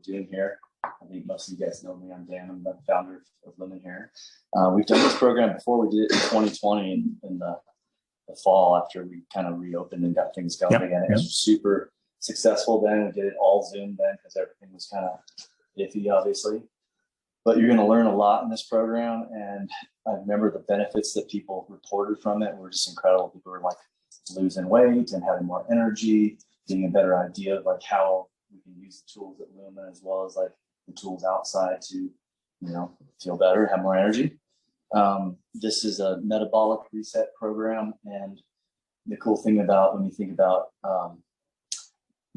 doing here. I think most of you guys know me. I'm Dan. I'm the founder of Lumen here. We've done this program before. We did it in 2020 in the fall after we kind of reopened and got things going again. It was super successful then. We did it all Zoom then because everything was kind of iffy, obviously. But you're going to learn a lot in this program. And I remember the benefits that people reported from it were just incredible. People were like losing weight and having more energy, getting a better idea of like how we can use the tools at Lumen as well as like the tools outside to, feel better, have more energy. This is a metabolic reset program. And the cool thing about when you think about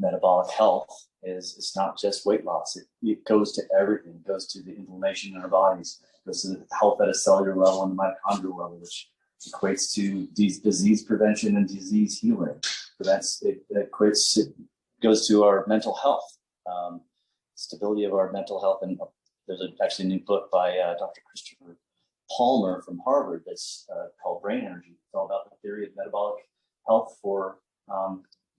metabolic health is it's not just weight loss. It goes to everything. It goes to the inflammation in our bodies. It goes to the health at a cellular level and the mitochondrial level, which equates to disease prevention and disease healing. So it goes to our mental health, stability of our mental health. And there's actually a new book by Dr. Christopher Palmer from Harvard that's called Brain Energy. It's all about the theory of metabolic health for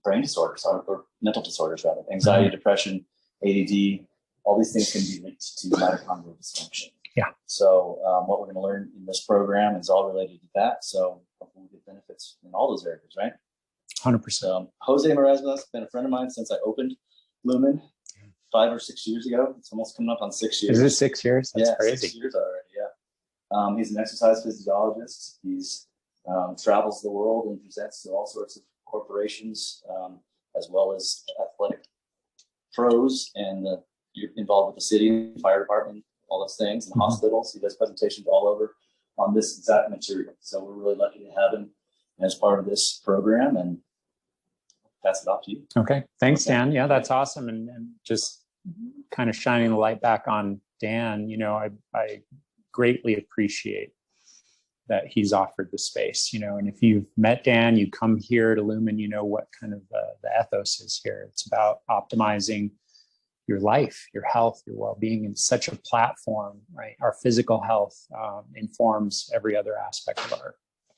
brain disorders or mental disorders, rather. Anxiety, depression, ADD, all these things can be linked to mitochondrial dysfunction. Yeah. So what we're going to learn in this program is all related to that. So hopefully we get benefits in all those areas, right? 100%. Jose Maresma has been a friend of mine since I opened Lumen 5 or 6 years ago. It's almost coming up on 6 years. Is it 6 years? That's crazy. 6 years already, yeah. He's an exercise physiologist. He's travels the world and presents to all sorts of corporations, as well as athletic pros, and you're involved with the city, fire department, all those things, and hospitals. He does presentations all over on this exact material. So we're really lucky to have him as part of this program, and pass it off to you. Okay. Thanks, Dan. Yeah, that's awesome. And just kind of shining the light back on Dan, I greatly appreciate that he's offered the space, and if you've met Dan, you come here to Lumen, you know what kind of the ethos is here. It's about optimizing your life, your health, your well-being, and such a platform, right? Our physical health informs every other aspect of our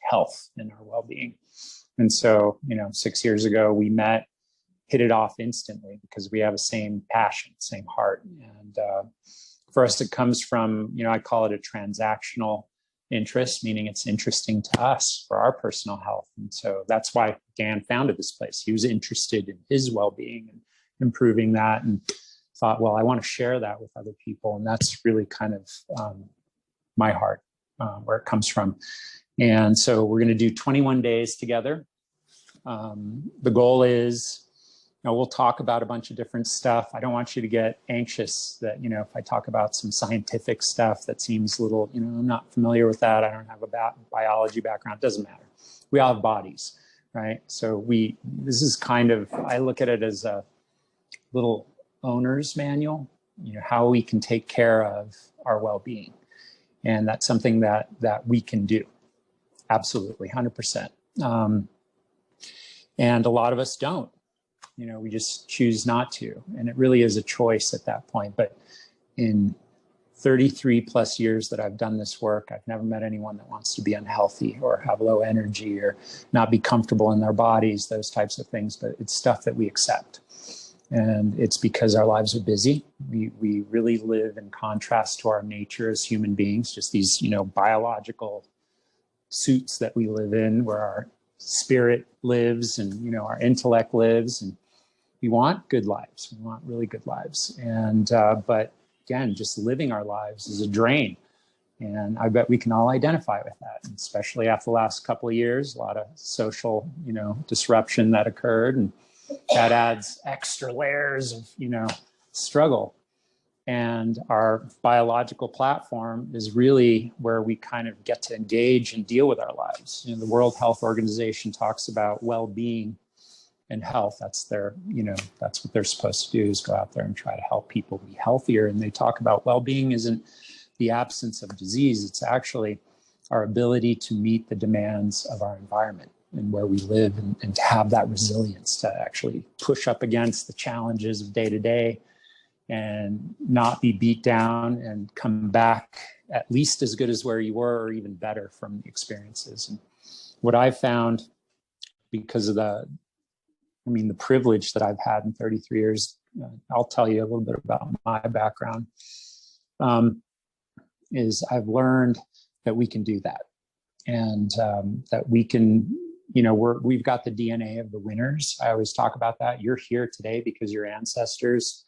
health and our well-being. And so, 6 years ago, we met, hit it off instantly because we have the same passion, same heart. And for us, it comes from, I call it a transactional interest, meaning it's interesting to us for our personal health. And so that's why Dan founded this place. He was interested in his well-being and improving that, and thought, well, I want to share that with other people. And that's really kind of my heart, where it comes from. And so we're going to do 21 days together. The goal is, we'll talk about a bunch of different stuff. I don't want you to get anxious that, if I talk about some scientific stuff that seems a little, I'm not familiar with that. I don't have a biology background. It doesn't matter. We all have bodies, right? So this is kind of, I look at it as a little owner's manual, how we can take care of our well-being. And that's something that we can do. Absolutely, 100%. And a lot of us don't. We just choose not to. And it really is a choice at that point. But in 33 plus years that I've done this work, I've never met anyone that wants to be unhealthy or have low energy or not be comfortable in their bodies, those types of things. But it's stuff that we accept. And it's because our lives are busy. We really live in contrast to our nature as human beings, just these, biological suits that we live in, where our spirit lives and, our intellect lives. And we want good lives. We want really good lives. And, but again, just living our lives is a drain. And I bet we can all identify with that, and especially after the last couple of years, a lot of social, disruption that occurred, and that adds extra layers of, struggle. And our biological platform is really where we kind of get to engage and deal with our lives. The World Health Organization talks about well-being and health. That's their, that's what they're supposed to do, is go out there and try to help people be healthier. And they talk about well-being isn't the absence of disease. It's actually our ability to meet the demands of our environment and where we live, and to have that resilience to actually push up against the challenges of day to day and not be beat down and come back at least as good as where you were, or even better from the experiences. And what I've found, because of the privilege that I've had in 33 years I'll tell you a little bit about my background, is I've learned that we can do that. And that we can, we've got the DNA of the winners. I always talk about that. You're here today because your ancestors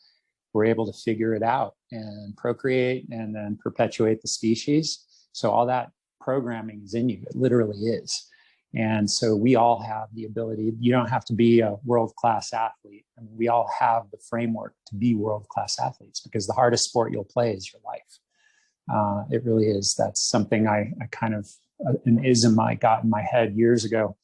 were able to figure it out and procreate and then perpetuate the species. So all that programming is in you. It literally is. And so we all have the ability. You don't have to be a world-class athlete. I mean, we all have the framework to be world-class athletes, because the hardest sport you'll play is your life. It really is. That's something I kind of, an ism I got in my head years ago.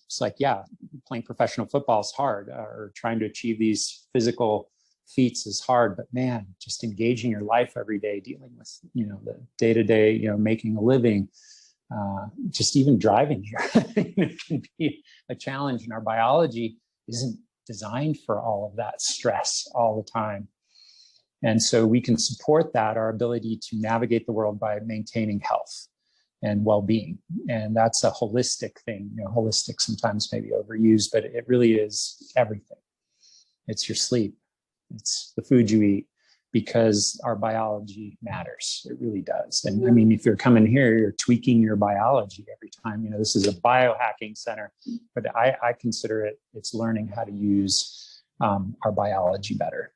It's like, yeah, playing professional football is hard, or trying to achieve these physical feats is hard, but man, just engaging your life every day, dealing with, the day-to-day, making a living, just even driving here, it can be a challenge. And our biology isn't designed for all of that stress all the time. And so we can support that, our ability to navigate the world, by maintaining health and well-being. And that's a holistic thing. Holistic sometimes maybe overused, but it really is everything. It's your sleep. It's the food you eat, because our biology matters. It really does. And I mean, if you're coming here, you're tweaking your biology every time. This is a biohacking center, but I consider it's learning how to use our biology better.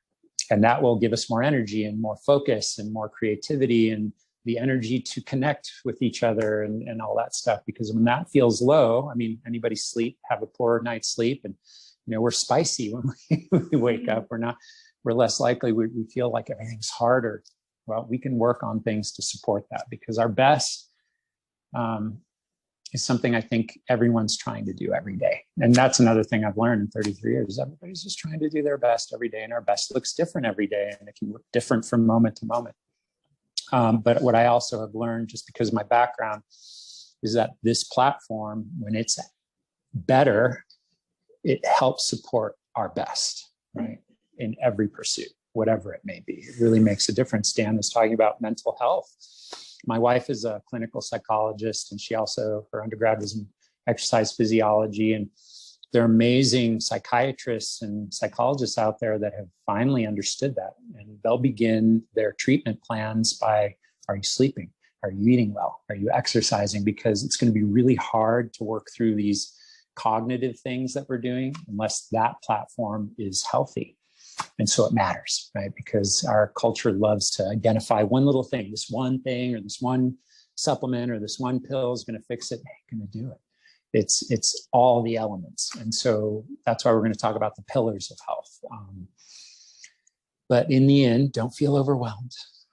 And that will give us more energy and more focus and more creativity and the energy to connect with each other and all that stuff. Because when that feels low, I mean, anybody have a poor night's sleep, and we're spicy when we wake up. We're less likely. We feel like everything's harder. Well, we can work on things to support that, because our best is something I think everyone's trying to do every day. And that's another thing I've learned in 33 years. Everybody's just trying to do their best every day, and our best looks different every day, and it can look different from moment to moment. But what I also have learned, just because of my background, is that this platform, when it's better, it helps support our best, right? In every pursuit, whatever it may be. It really makes a difference. Dan was talking about mental health. My wife is a clinical psychologist, and she also, her undergrad was in exercise physiology. And there are amazing psychiatrists and psychologists out there that have finally understood that. And they'll begin their treatment plans by, are you sleeping? Are you eating well? Are you exercising? Because it's going to be really hard to work through these cognitive things that we're doing unless that platform is healthy. And so it matters, right? Because our culture loves to identify one little thing, this one thing, or this one supplement, or this one pill is going to fix it. Ain't going to do it. It's all the elements. And so that's why we're going to talk about the pillars of health. But in the end, don't feel overwhelmed,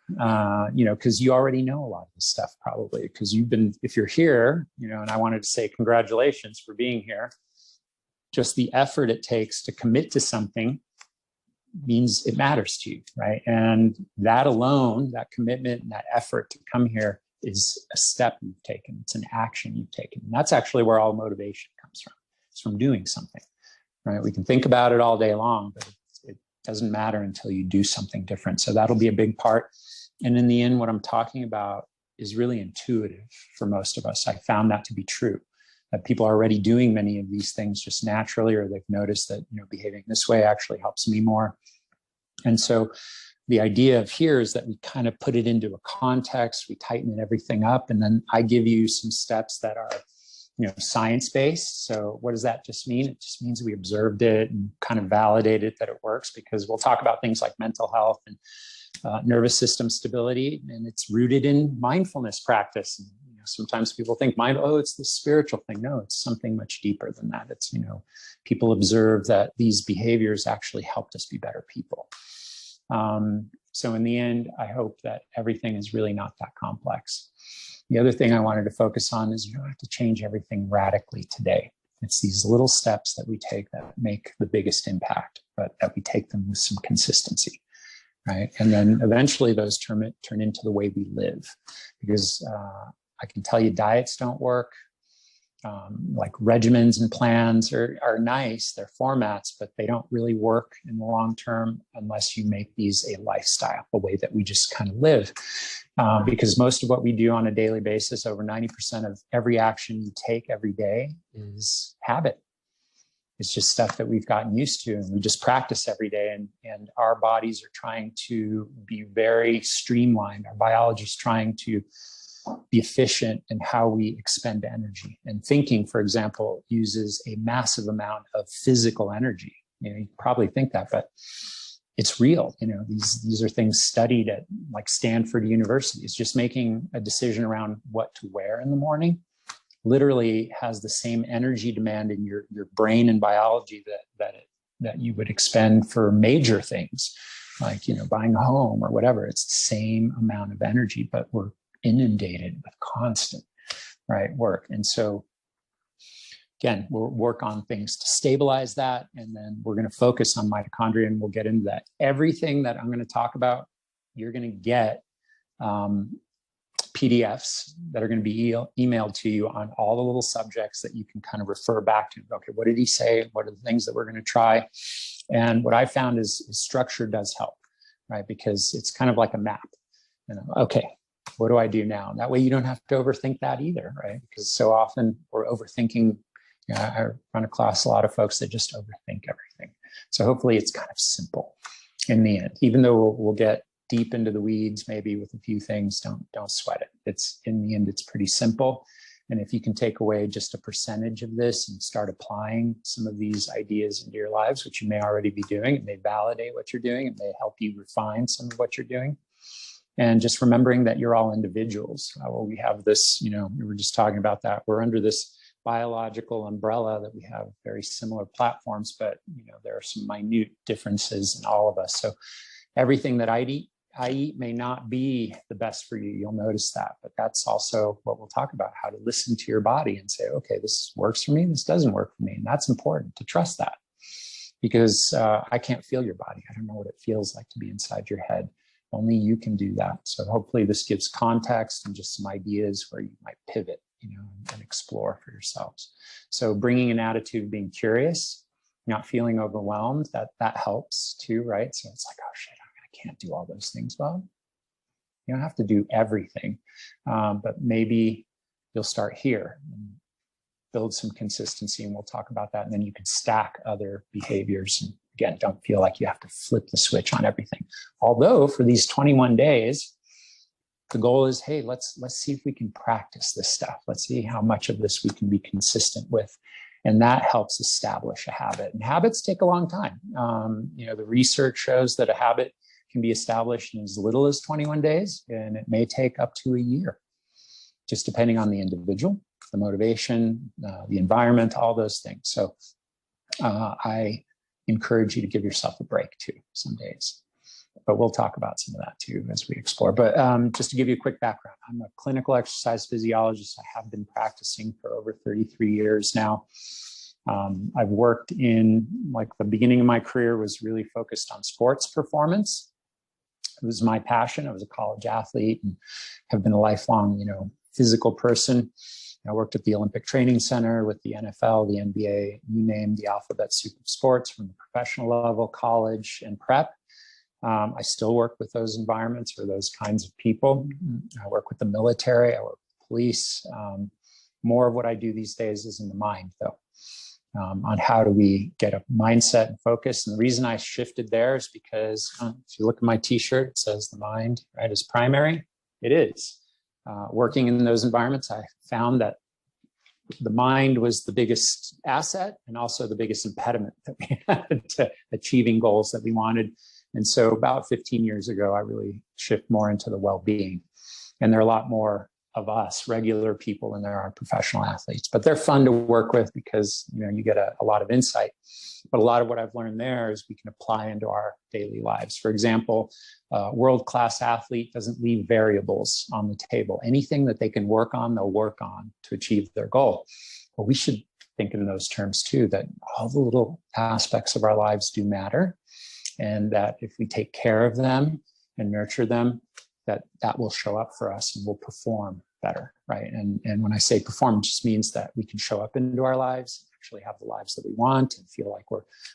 because you already know a lot of this stuff, probably, because if you're here, and I wanted to say congratulations for being here. Just the effort it takes to commit to something means it matters to you, right? And that alone, that commitment and that effort to come here, is a step you've taken. It's an action you've taken. And that's actually where all motivation comes from. It's from doing something, right? We can think about it all day long, but it doesn't matter until you do something different. So that'll be a big part. And in the end, what I'm talking about is really intuitive for most of us. I found that to be true, that people are already doing many of these things just naturally, or they've noticed that, behaving this way actually helps me more. And so the idea of here is that we kind of put it into a context, we tighten everything up, and then I give you some steps that are, science-based. So what does that just mean? It just means we observed it and kind of validated that it works, because we'll talk about things like mental health and nervous system stability, and it's rooted in mindfulness practice. And, sometimes people think it's the spiritual thing. No, it's something much deeper than that. It's, people observe that these behaviors actually helped us be better people. So in the end, I hope that everything is really not that complex. The other thing I wanted to focus on is you don't have to change everything radically today. It's these little steps that we take that make the biggest impact, but that we take them with some consistency, right? And then eventually those turn into the way we live, because I can tell you diets don't work. Like regimens and plans are nice, they're formats, but they don't really work in the long term unless you make these a lifestyle, a way that we just kind of live. Because most of what we do on a daily basis, over 90% of every action you take every day, is habit. It's just stuff that we've gotten used to, and we just practice every day. And our bodies are trying to be very streamlined. Our biology is trying to be efficient in how we expend energy. And thinking, for example, uses a massive amount of physical energy. You probably think that, but it's real. These are things studied at like Stanford University. It's just making a decision around what to wear in the morning literally has the same energy demand in your brain and biology that you would expend for major things like, buying a home or whatever. It's the same amount of energy, but we're inundated with constant, right, work. And so again, we'll work on things to stabilize that. And then we're going to focus on mitochondria, and we'll get into that. Everything that I'm going to talk about, you're going to get PDFs that are going to be emailed to you on all the little subjects that you can kind of refer back to. Okay, what did he say? What are the things that we're going to try? And what I found is structure does help, right? Because it's kind of like a map. Okay, what do I do now? That way you don't have to overthink that either, right? Because so often we're overthinking. I run across a lot of folks that just overthink everything. So hopefully it's kind of simple in the end. Even though we'll get deep into the weeds, maybe with a few things, don't sweat it. It's in the end, it's pretty simple. And if you can take away just a percentage of this and start applying some of these ideas into your lives, which you may already be doing, it may validate what you're doing. It may help you refine some of what you're doing. And just remembering that you're all individuals. Well, we have this, we were just talking about that. We're under this biological umbrella that we have very similar platforms, but there are some minute differences in all of us. So everything that I eat may not be the best for you. You'll notice that, but that's also what we'll talk about, how to listen to your body and say, okay, this works for me, this doesn't work for me. And that's important to trust that, because I can't feel your body. I don't know what it feels like to be inside your head. Only you can do that. So hopefully this gives context and just some ideas where you might pivot, and explore for yourselves. So bringing an attitude of being curious, not feeling overwhelmed, that helps too, right? So it's like, oh shit, I can't do all those things. Well, you don't have to do everything, but maybe you'll start here and build some consistency, and we'll talk about that. And then you can stack other behaviors. And again, don't feel like you have to flip the switch on everything. Although for these 21 days, the goal is, hey, let's see if we can practice this stuff. Let's see how much of this we can be consistent with. And that helps establish a habit. And habits take a long time. The research shows that a habit can be established in as little as 21 days, and it may take up to a year, just depending on the individual, the motivation, the environment, all those things. So I encourage you to give yourself a break too, some days. But we'll talk about some of that too as we explore. But just to give you a quick background, I'm a clinical exercise physiologist. I have been practicing for over 33 years now. I've worked in, like, the beginning of my career was really focused on sports performance. It was my passion. I was a college athlete and have been a lifelong, physical person. I worked at the Olympic Training Center with the NFL, the NBA, you name the alphabet soup of sports, from the professional level, college, and prep. I still work with those environments or those kinds of people. I work with the military, I work with police. More of what I do these days is in the mind, though, on how do we get a mindset and focus. And the reason I shifted there is because if you look at my t-shirt, it says the mind, right, is primary. It is. Working in those environments, I found that the mind was the biggest asset and also the biggest impediment that we had to achieving goals that we wanted. And so about 15 years ago, I really shift more into the well-being. And there are a lot more of us, regular people, than there are professional athletes. But they're fun to work with because you get a lot of insight. But a lot of what I've learned there is we can apply into our daily lives. For example, a world-class athlete doesn't leave variables on the table. Anything that they can work on, they'll work on to achieve their goal. Well, we should think in those terms too, that all the little aspects of our lives do matter. And that if we take care of them and nurture them, that will show up for us and we'll perform better, right? And when I say perform, it just means that we can show up into our lives, actually have the lives that we want, and feel like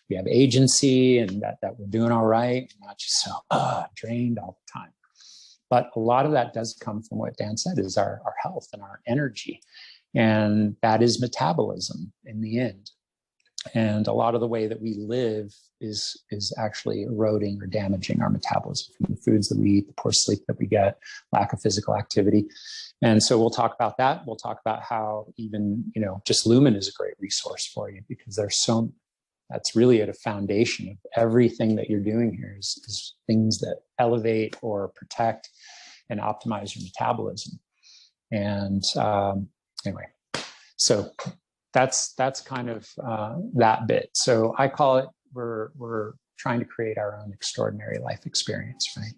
we have agency, and that we're doing all right, and not just so drained all the time. But a lot of that does come from what Dan said, is our health and our energy. And that is metabolism in the end. And a lot of the way that we live is actually eroding or damaging our metabolism from the foods that we eat, the poor sleep that we get, lack of physical activity. And so we'll talk about that. We'll talk about how even, just Lumen is a great resource for you, because that's really at a foundation of everything that you're doing here is things that elevate or protect and optimize your metabolism. And anyway, so that's kind of that bit. So I call it, we're trying to create our own extraordinary life experience, right?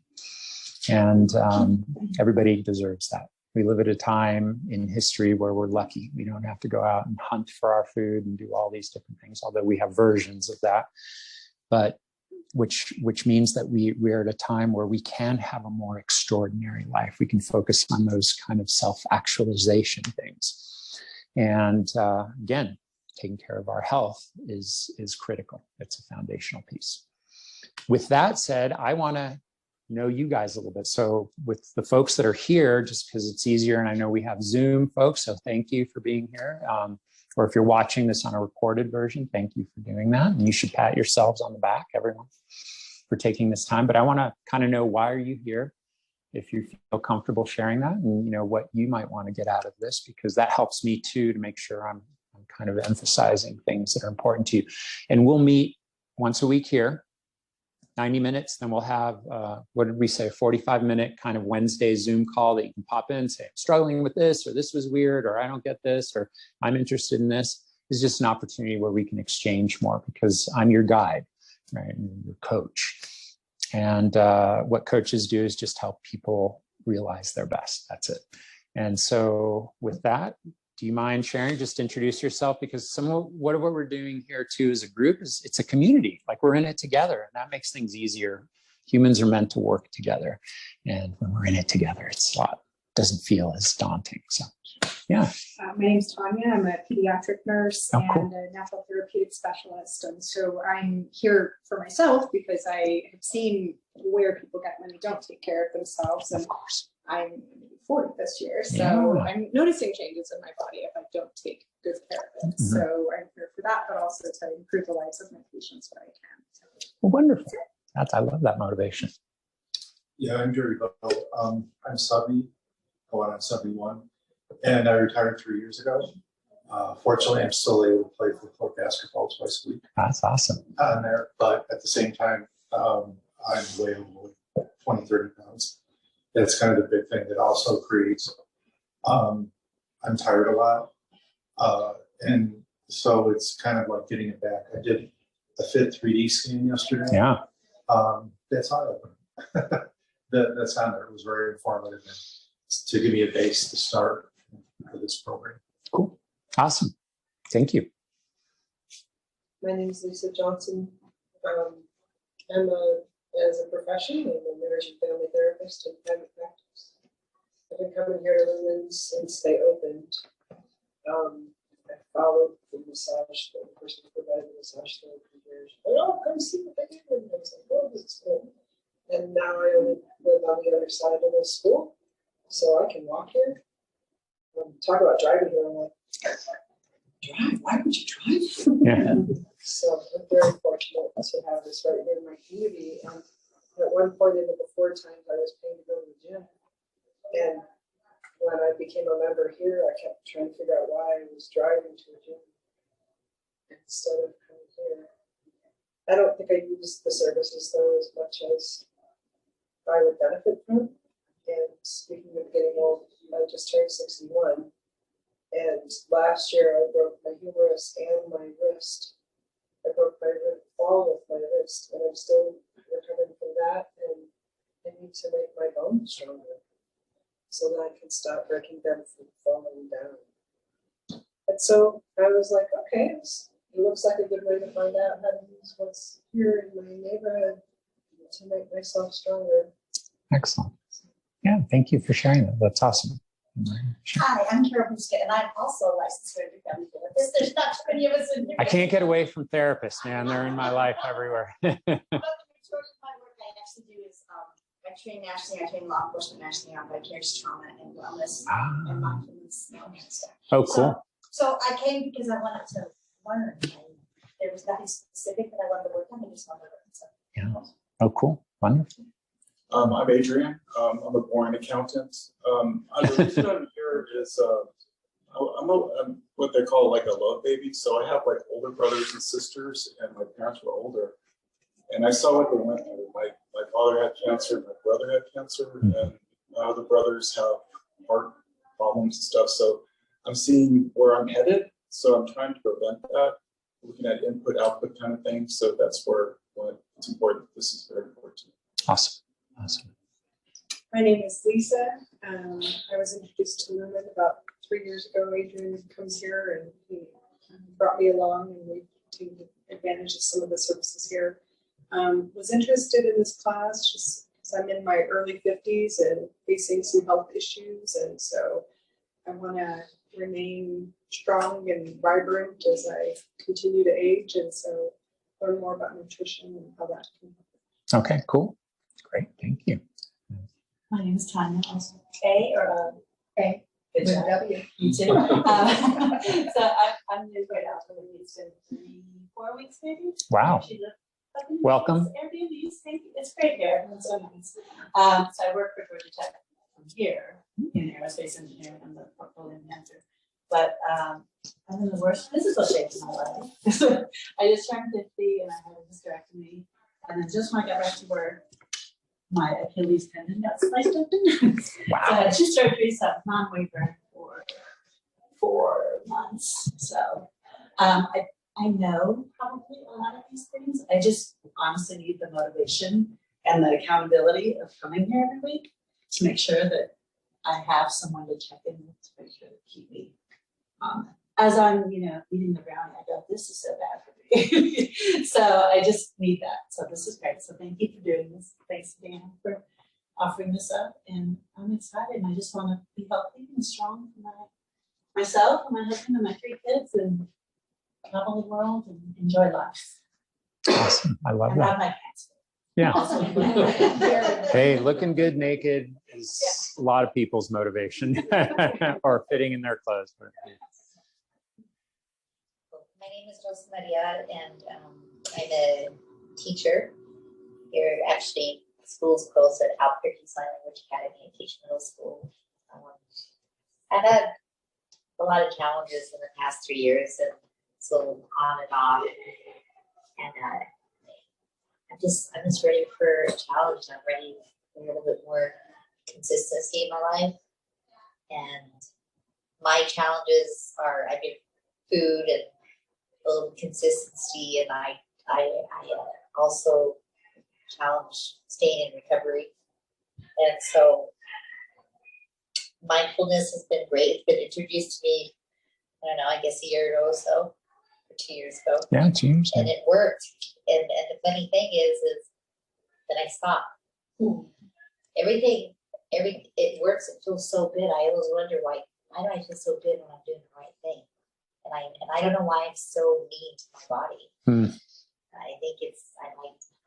And everybody deserves that. We live at a time in history where we're lucky. We don't have to go out and hunt for our food and do all these different things, although we have versions of that. But which means that we're at a time where we can have a more extraordinary life. We can focus on those kind of self-actualization things. And again, taking care of our health is critical. It's a foundational piece. With that said, I want to know you guys a little bit. So with the folks that are here, just because it's easier, and I know we have Zoom folks, so thank you for being here. Or if you're watching this on a recorded version, thank you for doing that. And you should pat yourselves on the back, everyone, for taking this time. But I want to kind of know, why are you here? If you feel comfortable sharing that, and what you might want to get out of this, because that helps me too, to make sure I'm kind of emphasizing things that are important to you. And we'll meet once a week here, 90 minutes. Then we'll have, what did we say, a 45-minute kind of Wednesday Zoom call that you can pop in and say, I'm struggling with this, or this was weird, or I don't get this, or I'm interested in this. It's just an opportunity where we can exchange more, because I'm your guide, right? And your coach. And what coaches do is just help people realize their best. That's it. And so with that, do you mind sharing? Just introduce yourself, because some of what we're doing here too as a group is it's a community. Like, we're in it together, and that makes things easier. Humans are meant to work together. And when we're in it together, doesn't feel as daunting. So, yeah. My name is Tanya. I'm a pediatric nurse and cool. a natural therapeutic specialist. And so I'm here for myself because I have seen where people get when they don't take care of themselves. And of course, I'm 40 this year. So yeah. I'm noticing changes in my body if I don't take good care of it. So I'm here for that, but also to improve the lives of my patients where I can. So, well, wonderful. I love that motivation. Yeah, I'm Jerry Bell. I'm subby, going on 71, and I retired 3 years ago. Fortunately, I'm still able to play for basketball twice a week. That's awesome. On there, but at the same time, I'm way over 20, 30 pounds. That's kind of the big thing that also creates, I'm tired a lot. And so it's kind of like getting it back. I did a FIT 3D scan yesterday. Yeah. That's eye-opening. That's on there. It was very informative to give me a base to start for this program. Cool. Awesome. Thank you. My name is Lisa Johnson. As a profession, I'm a marriage and family therapist in private practice. I've been coming here to Lumen since they opened. I followed the massage, the person who provided the massage therapy for years. Oh, come see what they do. And I was like, oh, this is cool. And now I only live on the other side of the school, so I can walk here. Talk about driving here. I'm like, drive? Why would you drive? Yeah. So I'm very fortunate to have this right here in my community. And at one point in the before times, I was paying to go to the gym. And when I became a member here, I kept trying to figure out why I was driving to a gym instead of coming here. I don't think I use the services though as much as I would benefit from. And speaking of getting old, I just turned 61. And last year I broke my humerus and my wrist. I broke my fall with my wrist, and I'm still recovering from that. And I need to make my bones stronger so that I can stop breaking them from falling down. And so I was like, okay, it looks like a good way to find out how to use what's here in my neighborhood to make myself stronger. Excellent. Yeah, thank you for sharing that. That's awesome. Hi, I'm Carol Biscuit, and I'm also a licensed surgery family therapist. There's not too many of us in here. I can't get away from therapists, man. They're in my life everywhere. But the majority of my work I actually do is I train nationally, I train law enforcement nationally on vicarious trauma and wellness and mindfulness and all that stuff. Oh, cool. So I came because I wanted to learn. there was nothing specific that I wanted to work on. I just wanted to learn. So. Yeah. Oh, cool. Wonderful. I'm Adrian. I'm a boring accountant. The reason I'm here is I'm what they call like a love baby. So I have like older brothers and sisters, and my parents were older. And I saw what they went through. My father had cancer, my brother had cancer, and my other brothers have heart problems and stuff. So I'm seeing where I'm headed. So I'm trying to prevent that, looking at input, output kind of thing. So that's where it's important. This is very important. Awesome. Awesome. My name is Lisa. I was introduced to Lumen about 3 years ago. Adrian comes here and he brought me along, and we taken advantage of some of the services here. Was interested in this class just because I'm in my early 50s and facing some health issues, and so I want to remain strong and vibrant as I continue to age, and so learn more about nutrition and how that can help. Okay, cool. Great. Thank you. My name is Tanya, also A or A. Good With job. W. You too. So I'm new right now. It's been 3-4 weeks maybe. Wow. She lived up in Welcome. Airbnb. It's great here. It's so nice. So I work for Georgia Tech from here in aerospace engineering. I'm the portfolio manager. But I'm in the worst physical shape of my life. I just turned 50 and I had a hysterectomy. And then just when I got back to work, my Achilles tendon got sliced open. Wow. So I had 2 surgeries, so non-waiver for 4 months. So I know probably a lot of these things. I just honestly need the motivation and the accountability of coming here every week to make sure that I have someone to check in with to make sure to keep me. As I'm, eating the brownie, I go, this is so bad for me. So I just need that. So this is great. So thank you for doing this. Thanks, Dan, for offering this up. And I'm excited. And I just want to be healthy and strong for myself and my husband and my 3 kids and travel the world and enjoy life. Awesome. I love And have that. my pants. Yeah. Also, Hey, looking good naked is a lot of people's motivation or fitting in their clothes. My name is Rosa Maria, and I'm a teacher here. Actually, school's closed at Albuquerque Sign Language Academy. I teach middle school. I've had a lot of challenges in the past 3 years, and so on and off. And I'm just ready for a challenge. I'm ready for a little bit more consistency in my life. And my challenges are I get food and a little consistency, and I also challenge staying in recovery. And so mindfulness has been great. It's been introduced to me, I don't know, I guess a year ago or so, or 2 years ago. Yeah, it's huge. And it worked. And the funny thing is that I stopped. It works. It feels so good. I always wonder why do I feel so good when I'm doing the right thing? And I don't know why I'm so mean to my body. I think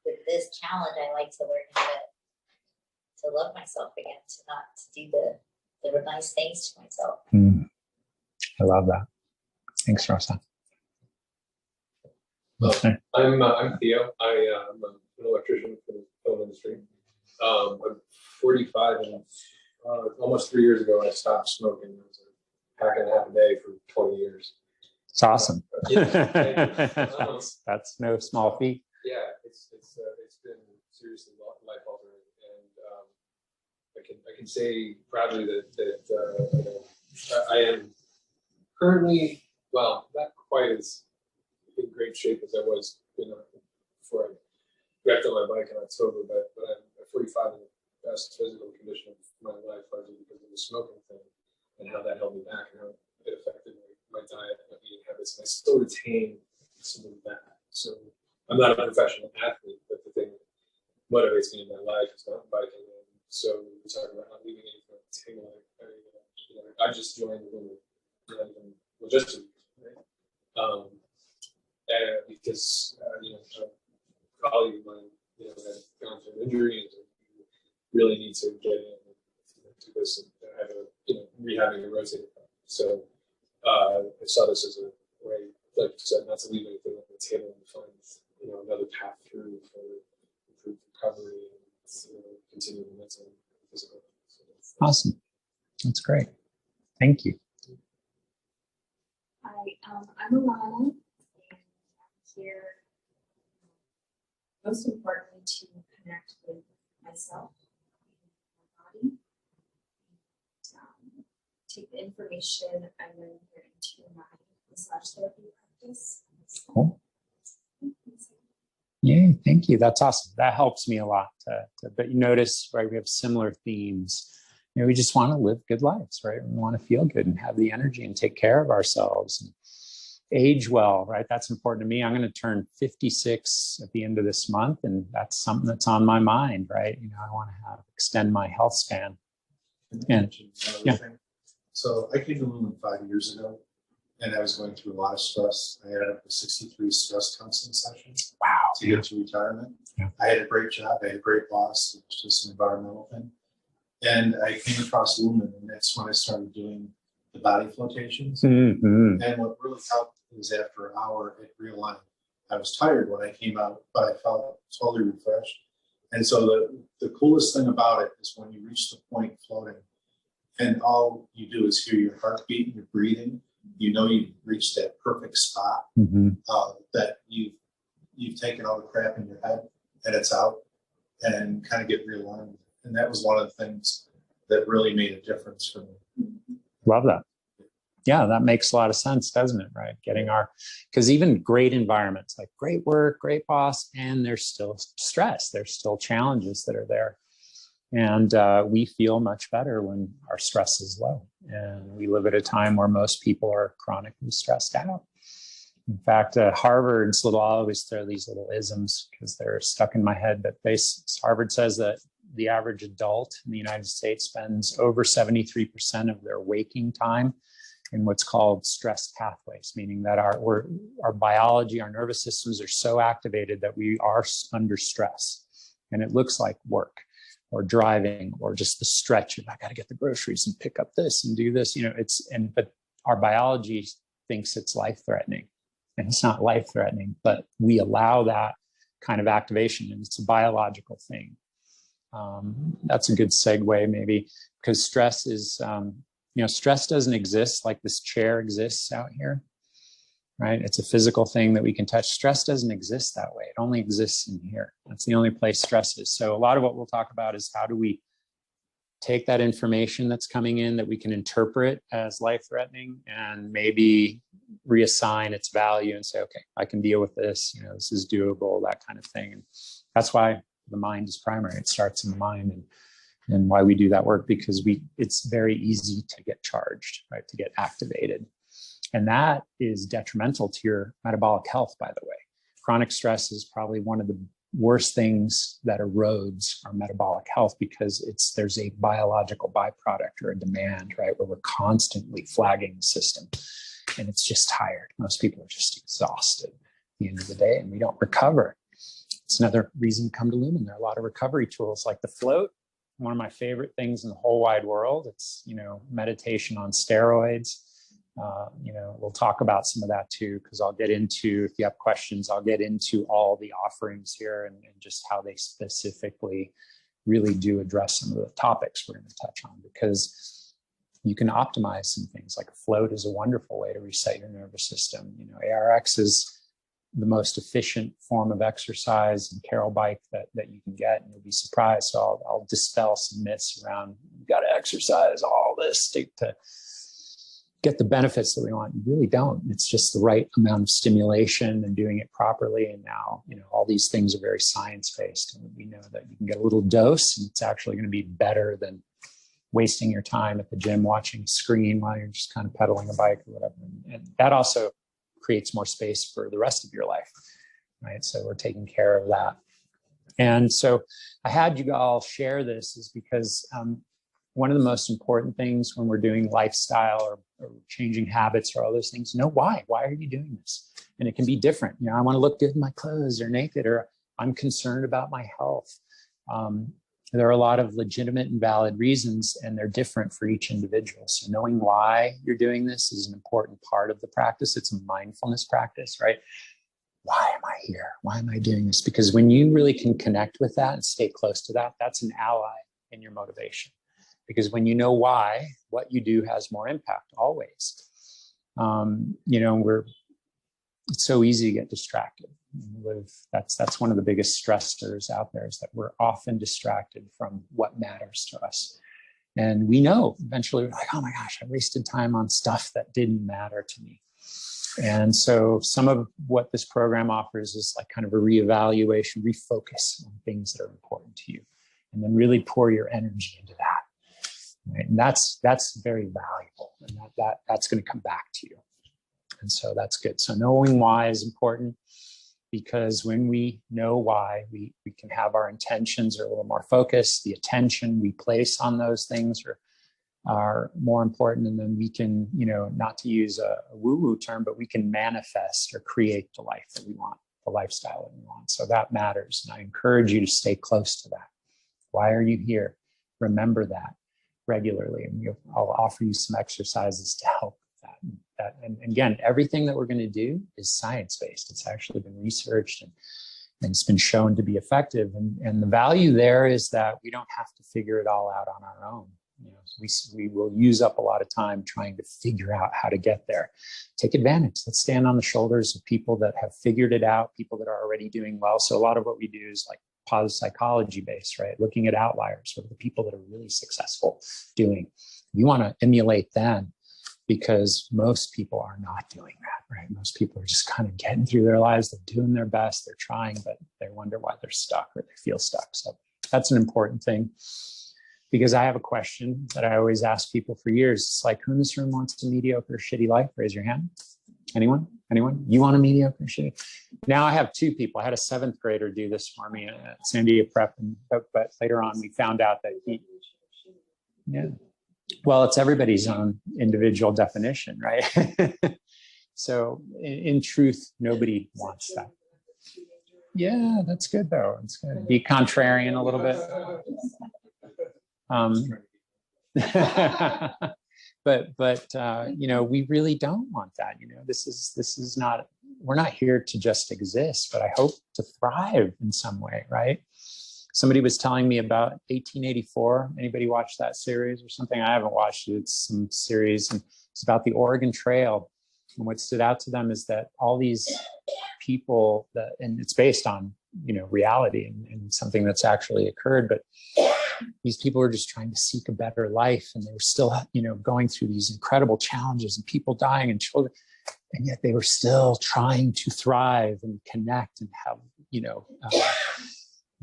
with this challenge, I like to learn how to love myself again, to not do the nice things to myself. I love that. Thanks, Rosa. I'm Theo. I'm an electrician for the film industry. I'm 45, and almost 3 years ago, I stopped smoking. It was a pack and a half a day for 20 years. It's awesome. Yeah. That's no small feat. Yeah, it's been seriously life altering, and I can say proudly that I am currently, well, not quite as in great shape as I was, before I wrecked on my bike in October, but I'm at 45 in the best physical condition of my life, largely because of the smoking thing and how that held me back and how it affected my diet, my eating habits, and I still retain some of that. So I'm not a professional athlete, but the thing that motivates me in my life is mountain biking. And so we're talking about not leaving anything on the table. I just joined the Lumen, not even logistically, right? Because a colleague of mine, had gone through an injury and really need to get in and do this and have rehabbing a rotator cuff. So I saw this as a way, like you said, not to leave anything on the it's able to find, another path through for improved recovery and, continued mental and physical. So Awesome. That's great. Thank you. Hi, I'm Alana, and I'm here most importantly to connect with myself and my body. And, take the information I learned here into my massage therapy practice. Cool. Yeah, thank you. That's awesome. That helps me a lot. But you notice, right, we have similar themes. We just want to live good lives, right? We want to feel good and have the energy and take care of ourselves and age well, right? That's important to me. I'm going to turn 56 at the end of this month, and that's something that's on my mind, right? I want to extend my health span. And yeah. So I came to Lumen 5 years ago, and I was going through a lot of stress. I ended up with 63 stress counseling sessions. Wow. To get to retirement. Yeah. I had a great job. I had a great boss. It was just an environmental thing. And I came across Lumen, and that's when I started doing the body flotations. Mm-hmm. And what really helped was after an hour, it realigned. I was tired when I came out, but I felt totally refreshed. And so the coolest thing about it is when you reach the point floating, and all you do is hear your heartbeat and your breathing, you've reached that perfect spot that you've taken all the crap in your head and it's out, and kind of get realigned. And that was one of the things that really made a difference for me. Love that. Yeah, that makes a lot of sense, doesn't it? Right. Because even great environments, like great work, great boss, and there's still stress. There's still challenges that are there. And we feel much better when our stress is low. And we live at a time where most people are chronically stressed out. In fact, Harvard's I always throw these little isms because they're stuck in my head, but Harvard says that the average adult in the United States spends over 73% of their waking time in what's called stress pathways, meaning that our biology, our nervous systems are so activated that we are under stress. And it looks like work or driving or just the stretch of, I got to get the groceries and pick up this and do this, but our biology thinks it's life-threatening. And it's not life-threatening, but we allow that kind of activation, and it's a biological thing. That's a good segue, maybe, because stress is, stress doesn't exist like this chair exists out here, right? It's a physical thing that we can touch. Stress doesn't exist that way. It only exists in here. That's the only place stress is. So a lot of what we'll talk about is how do we take that information that's coming in that we can interpret as life-threatening and maybe reassign its value and say, okay, I can deal with this, this is doable, that kind of thing. And that's why the mind is primary. It starts in the mind, and why we do that work, because it's very easy to get charged, right? To get activated. And that is detrimental to your metabolic health, by the way. Chronic stress is probably one of the worst things that erodes our metabolic health, because there's a biological byproduct or a demand, right? Where we're constantly flagging the system, and it's just tired. Most people are just exhausted at the end of the day, and we don't recover. It's another reason to come to Lumen. There are a lot of recovery tools like the float. One of my favorite things in the whole wide world. It's, meditation on steroids. We'll talk about some of that too, because I'll get into, if you have questions, I'll get into all the offerings here and just how they specifically really do address some of the topics we're going to touch on, because you can optimize some things. Like a float is a wonderful way to reset your nervous system. ARX is the most efficient form of exercise and Carol bike that you can get, and you'll be surprised. So I'll dispel some myths around, you got to exercise all this to get the benefits that we want. You really don't. It's just the right amount of stimulation and doing it properly. And now, all these things are very science-based, and we know that you can get a little dose, and it's actually going to be better than wasting your time at the gym watching a screen while you're just kind of pedaling a bike or whatever. And that also creates more space for the rest of your life, right? So we're taking care of that. And so I had you all share this is because one of the most important things when we're doing lifestyle or changing habits or all those things, why? Why are you doing this? And it can be different. I want to look good in my clothes or naked, or I'm concerned about my health. There are a lot of legitimate and valid reasons, and they're different for each individual. So knowing why you're doing this is an important part of the practice. It's a mindfulness practice, right? why am I here? Why am I doing this? Because when you really can connect with that and stay close to that, that's an ally in your motivation. Because when you know why, what you do has more impact always. It's so easy to get distracted. That's one of the biggest stressors out there, is that we're often distracted from what matters to us. And we know eventually we're like, oh my gosh, I wasted time on stuff that didn't matter to me. And so some of what this program offers is like kind of a reevaluation, refocus on things that are important to you, and then really pour your energy into that. Right? And that's very valuable, and that's going to come back to you. And so that's good. So knowing why is important, because when we know why, we can have our intentions are a little more focused. The attention we place on those things are more important. And then we can, not to use a woo-woo term, but we can manifest or create the life that we want, the lifestyle that we want. So that matters. And I encourage you to stay close to that. Why are you here? Remember that regularly. And I'll offer you some exercises to help with that. And again, everything that we're going to do is science-based. It's actually been researched and it's been shown to be effective. And the value there is that we don't have to figure it all out on our own. We will use up a lot of time trying to figure out how to get there. Take advantage. Let's stand on the shoulders of people that have figured it out, people that are already doing well. So a lot of what we do is like positive psychology based, right? Looking at outliers. What are the people that are really successful doing? You want to emulate them, because most people are not doing that, right? Most people are just kind of getting through their lives. They're doing their best. They're trying, but they wonder why they're stuck or they feel stuck. So that's an important thing. Because I have a question that I always ask people for years. It's like, who in this room wants a mediocre, shitty life? Raise your hand. Anyone? You want a mediocre, shitty? Now I have two people. I had a 7th grader do this for me at Sandia Prep, but later on we found out that well, it's everybody's own individual definition, right? So in truth, nobody wants that. Yeah, that's good though. It's good. Be contrarian a little bit. But we really don't want that. This is not, we're not here to just exist, but I hope to thrive in some way, right? Somebody was telling me about 1884. Anybody watch that series or something? I haven't watched it. It's some series, and it's about the Oregon Trail. And what stood out to them is that all these people and it's based on, reality and something that's actually occurred, but these people were just trying to seek a better life, and they were still, going through these incredible challenges and people dying and children, and yet they were still trying to thrive and connect and have,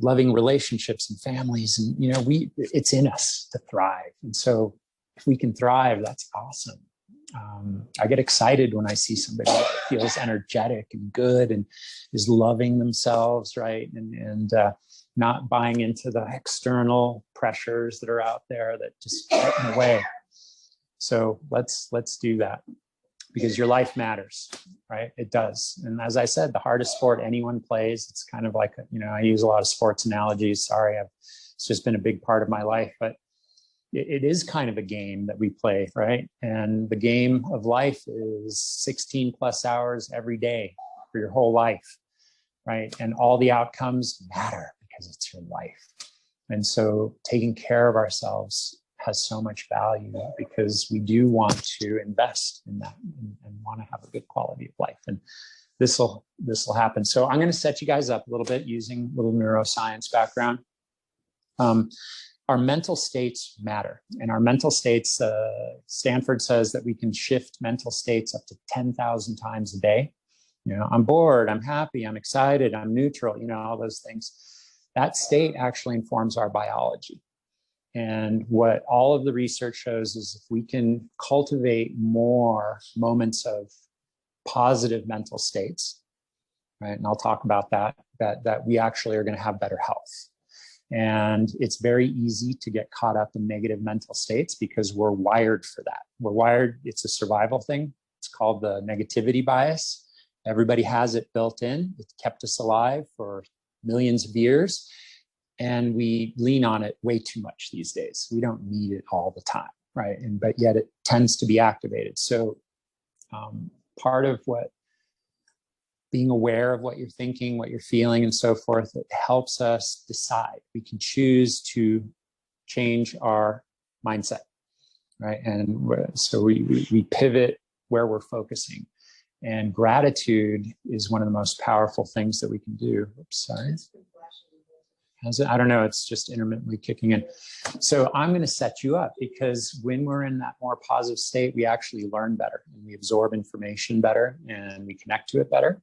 loving relationships and families. And, it's in us to thrive. And so if we can thrive, that's awesome. I get excited when I see somebody that feels energetic and good and is loving themselves, right? And not buying into the external pressures that are out there that just get in the way. So let's do that, because your life matters, right? It does. And as I said, the hardest sport anyone plays, it's kind of like, I use a lot of sports analogies. Sorry, it's just been a big part of my life, but it is kind of a game that we play, right? And the game of life is 16 plus hours every day for your whole life, right? And all the outcomes matter because it's your life. And so taking care of ourselves has so much value, because we do want to invest in that and want to have a good quality of life. And this will happen. So I'm going to set you guys up a little bit using a little neuroscience background. Our mental states matter, and our mental states, Stanford says that we can shift mental states up to 10,000 times a day. I'm bored, I'm happy, I'm excited, I'm neutral, all those things. That state actually informs our biology. And what all of the research shows is if we can cultivate more moments of positive mental states, right? And I'll talk about that we actually are going to have better health. And it's very easy to get caught up in negative mental states because we're wired for that. We're wired, it's a survival thing. It's called the negativity bias. Everybody has it built in. It's kept us alive for millions of years. And we lean on it way too much these days. We don't need it all the time, right? But yet it tends to be activated. So part of what being aware of what you're thinking, what you're feeling, and so forth, it helps us decide. We can choose to change our mindset, right? And so we pivot where we're focusing. And gratitude is one of the most powerful things that we can do. Oops, sorry. How's it? I don't know. It's just intermittently kicking in. So I'm going to set you up, because when we're in that more positive state, we actually learn better and we absorb information better and we connect to it better.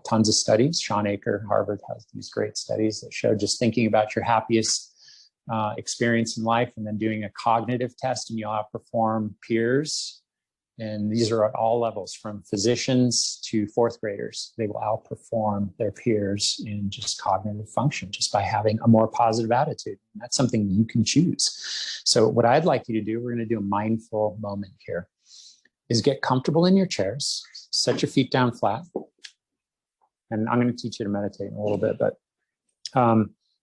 Tons of studies. Sean Aker, Harvard, has these great studies that show just thinking about your happiest experience in life and then doing a cognitive test, and you'll outperform peers. And these are at all levels, from physicians to fourth graders. They will outperform their peers in just cognitive function just by having a more positive attitude. And that's something you can choose. So what I'd like you to do, we're going to do a mindful moment here, is get comfortable in your chairs, set your feet down flat. And I'm going to teach you to meditate in a little bit, but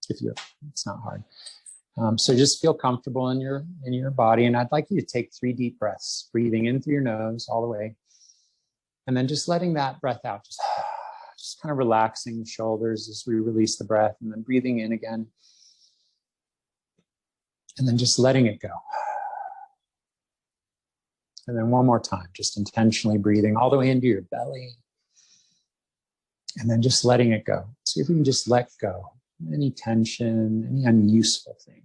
it's not hard. So just feel comfortable in your body. And I'd like you to take 3 deep breaths, breathing in through your nose all the way. And then just letting that breath out, just kind of relaxing the shoulders as we release the breath, and then breathing in again. And then just letting it go. And then one more time, just intentionally breathing all the way into your belly. And then just letting it go. See if we can just let go. Any tension, any unuseful things.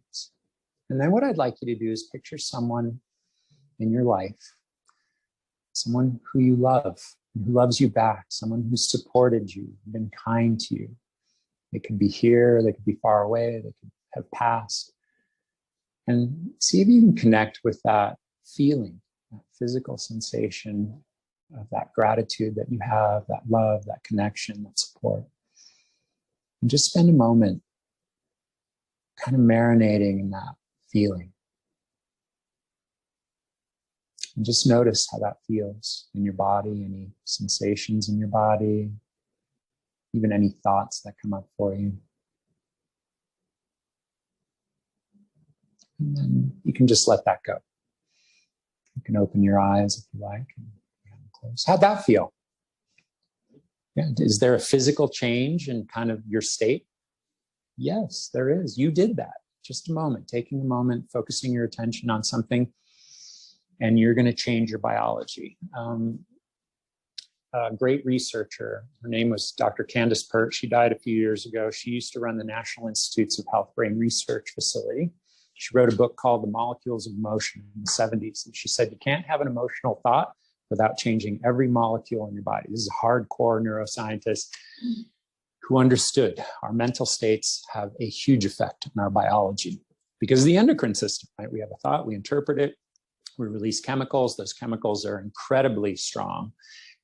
And then what I'd like you to do is picture someone in your life, someone who you love, who loves you back, someone who supported you, been kind to you. They could be here, they could be far away, they could have passed. And see if you can connect with that feeling, that physical sensation of that gratitude that you have, that love, that connection, that support. And just spend a moment kind of marinating in that feeling. And just notice how that feels in your body, any sensations in your body, even any thoughts that come up for you. And then you can just let that go. You can open your eyes if you like. And close. How'd that feel? Yeah. Is there a physical change in kind of your state? Yes, there is. You did that. Just a moment, taking a moment, focusing your attention on something, and you're going to change your biology. A great researcher, her name was Dr. Candace Pert. She died a few years ago. She used to run the National Institutes of Health Brain Research Facility. She wrote a book called The Molecules of Emotion in the 70s. And she said, you can't have an emotional thought without changing every molecule in your body. This is a hardcore neuroscientist who understood our mental states have a huge effect on our biology because of the endocrine system, right? We have a thought, we interpret it, we release chemicals. Those chemicals are incredibly strong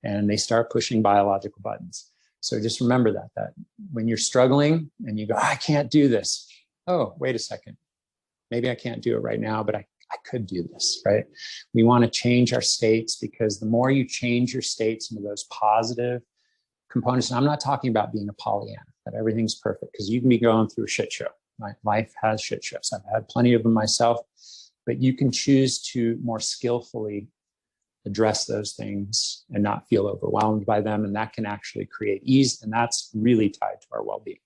and they start pushing biological buttons. So just remember that when you're struggling and you go, I can't do this. Oh, wait a second. Maybe I can't do it right now, but I could do this, right? We want to change our states because the more you change your states into those positive components, and I'm not talking about being a Pollyanna, that everything's perfect, because you can be going through a shit show. Right? Life has shit shows. I've had plenty of them myself, but you can choose to more skillfully address those things and not feel overwhelmed by them. And that can actually create ease. And that's really tied to our well-being.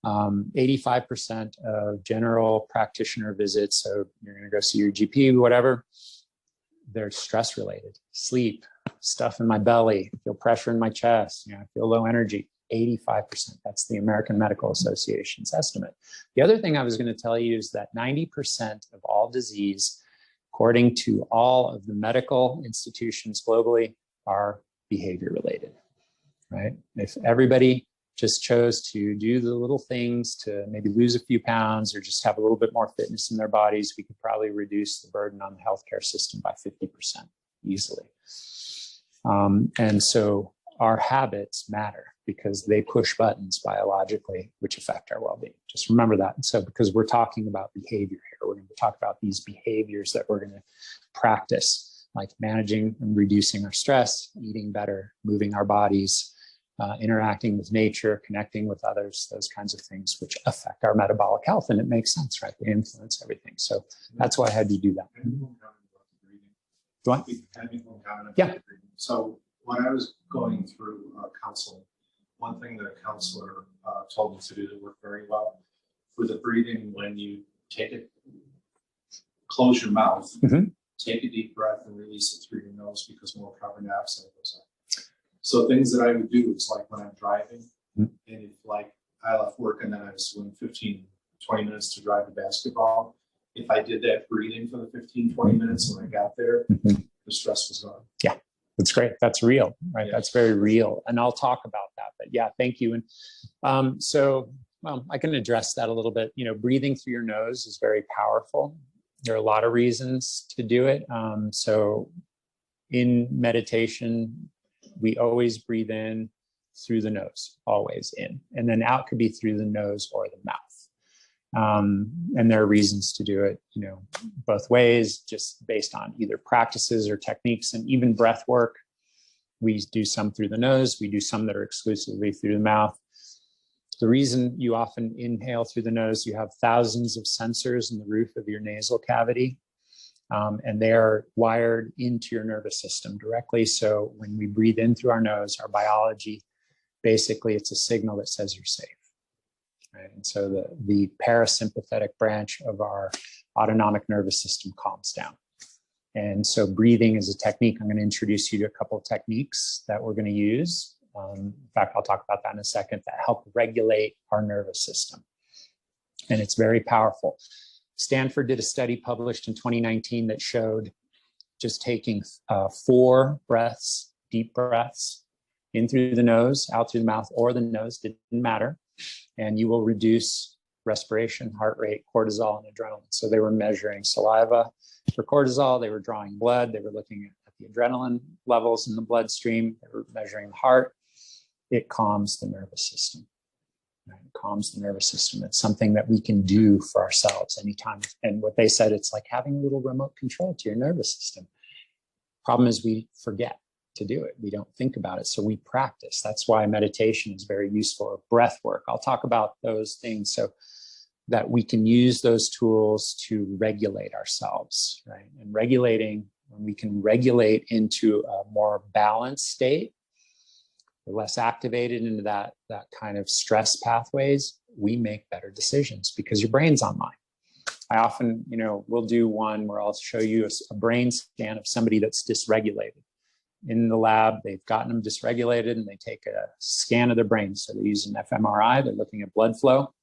85% of general practitioner visits, so you're going to go see your GP, whatever, they're stress related. Sleep, stuff in my belly, feel pressure in my chest, I feel low energy. 85%. That's the American Medical Association's estimate. The other thing I was going to tell you is that 90% of all disease, according to all of the medical institutions globally, are behavior related, right? If everybody just chose to do the little things to maybe lose a few pounds or just have a little bit more fitness in their bodies, we could probably reduce the burden on the healthcare system by 50% easily. And so our habits matter because they push buttons biologically, which affect our well-being. Just remember that. And so because we're talking about behavior here, we're going to talk about these behaviors that we're going to practice, like managing and reducing our stress, eating better, moving our bodies, interacting with nature, connecting with others, those kinds of things which affect our metabolic health. And it makes sense, right? They influence everything. So that's why I had you do that. Do I? Yeah. So when I was going through counseling, one thing that a counselor told me to do that worked very well for the breathing, when you take it, close your mouth, take a deep breath and release it through your nose because more carbon dioxide goes up. So things that I would do is like when I'm driving, and if like I left work and then I was doing 15, 20 minutes to drive the basketball, if I did that breathing for the 15, 20 minutes when I got there, the stress was gone. Yeah, that's great. That's real, right? Yeah. That's very real. And I'll talk about that. But yeah, thank you. And well, I can address that a little bit. You know, breathing through your nose is very powerful. There are a lot of reasons to do it. So in meditation, we always breathe in through the nose, always in. And then out could be through the nose or the mouth. And there are reasons to do it, you know, both ways, just based on either practices or techniques. And even breath work, we do some through the nose, we do some that are exclusively through the mouth. The reason you often inhale through the nose, you have thousands of sensors in the roof of your nasal cavity, and they are wired into your nervous system directly. So when we breathe in through our nose, our biology, basically it's a signal that says you're safe. Right? And so the parasympathetic branch of our autonomic nervous system calms down. And so breathing is a technique. I'm going to introduce you to a couple of techniques that we're going to use. In fact, I'll talk about that in a second, that help regulate our nervous system. And it's very powerful. Stanford did a study published in 2019 that showed just taking 4 breaths, deep breaths, in through the nose, out through the mouth, or the nose, didn't matter. And you will reduce respiration, heart rate, cortisol, and adrenaline. So they were measuring saliva for cortisol. They were drawing blood. They were looking at the adrenaline levels in the bloodstream. They were measuring the heart. It calms the nervous system. Right? It calms the nervous system. It's something that we can do for ourselves anytime. And what they said, it's like having a little remote control to your nervous system. Problem is we forget to do it. We don't think about it. So we practice. That's why meditation is very useful, or breath work. I'll talk about those things so that we can use those tools to regulate ourselves, right? And regulating, when we can regulate into a more balanced state, we're less activated into that kind of stress pathways, we make better decisions because your brain's online. I often, you know, we'll do one where I'll show you a brain scan of somebody that's dysregulated. In the lab, they've gotten them dysregulated and they take a scan of their brain. So they use an fMRI, they're looking at blood flow.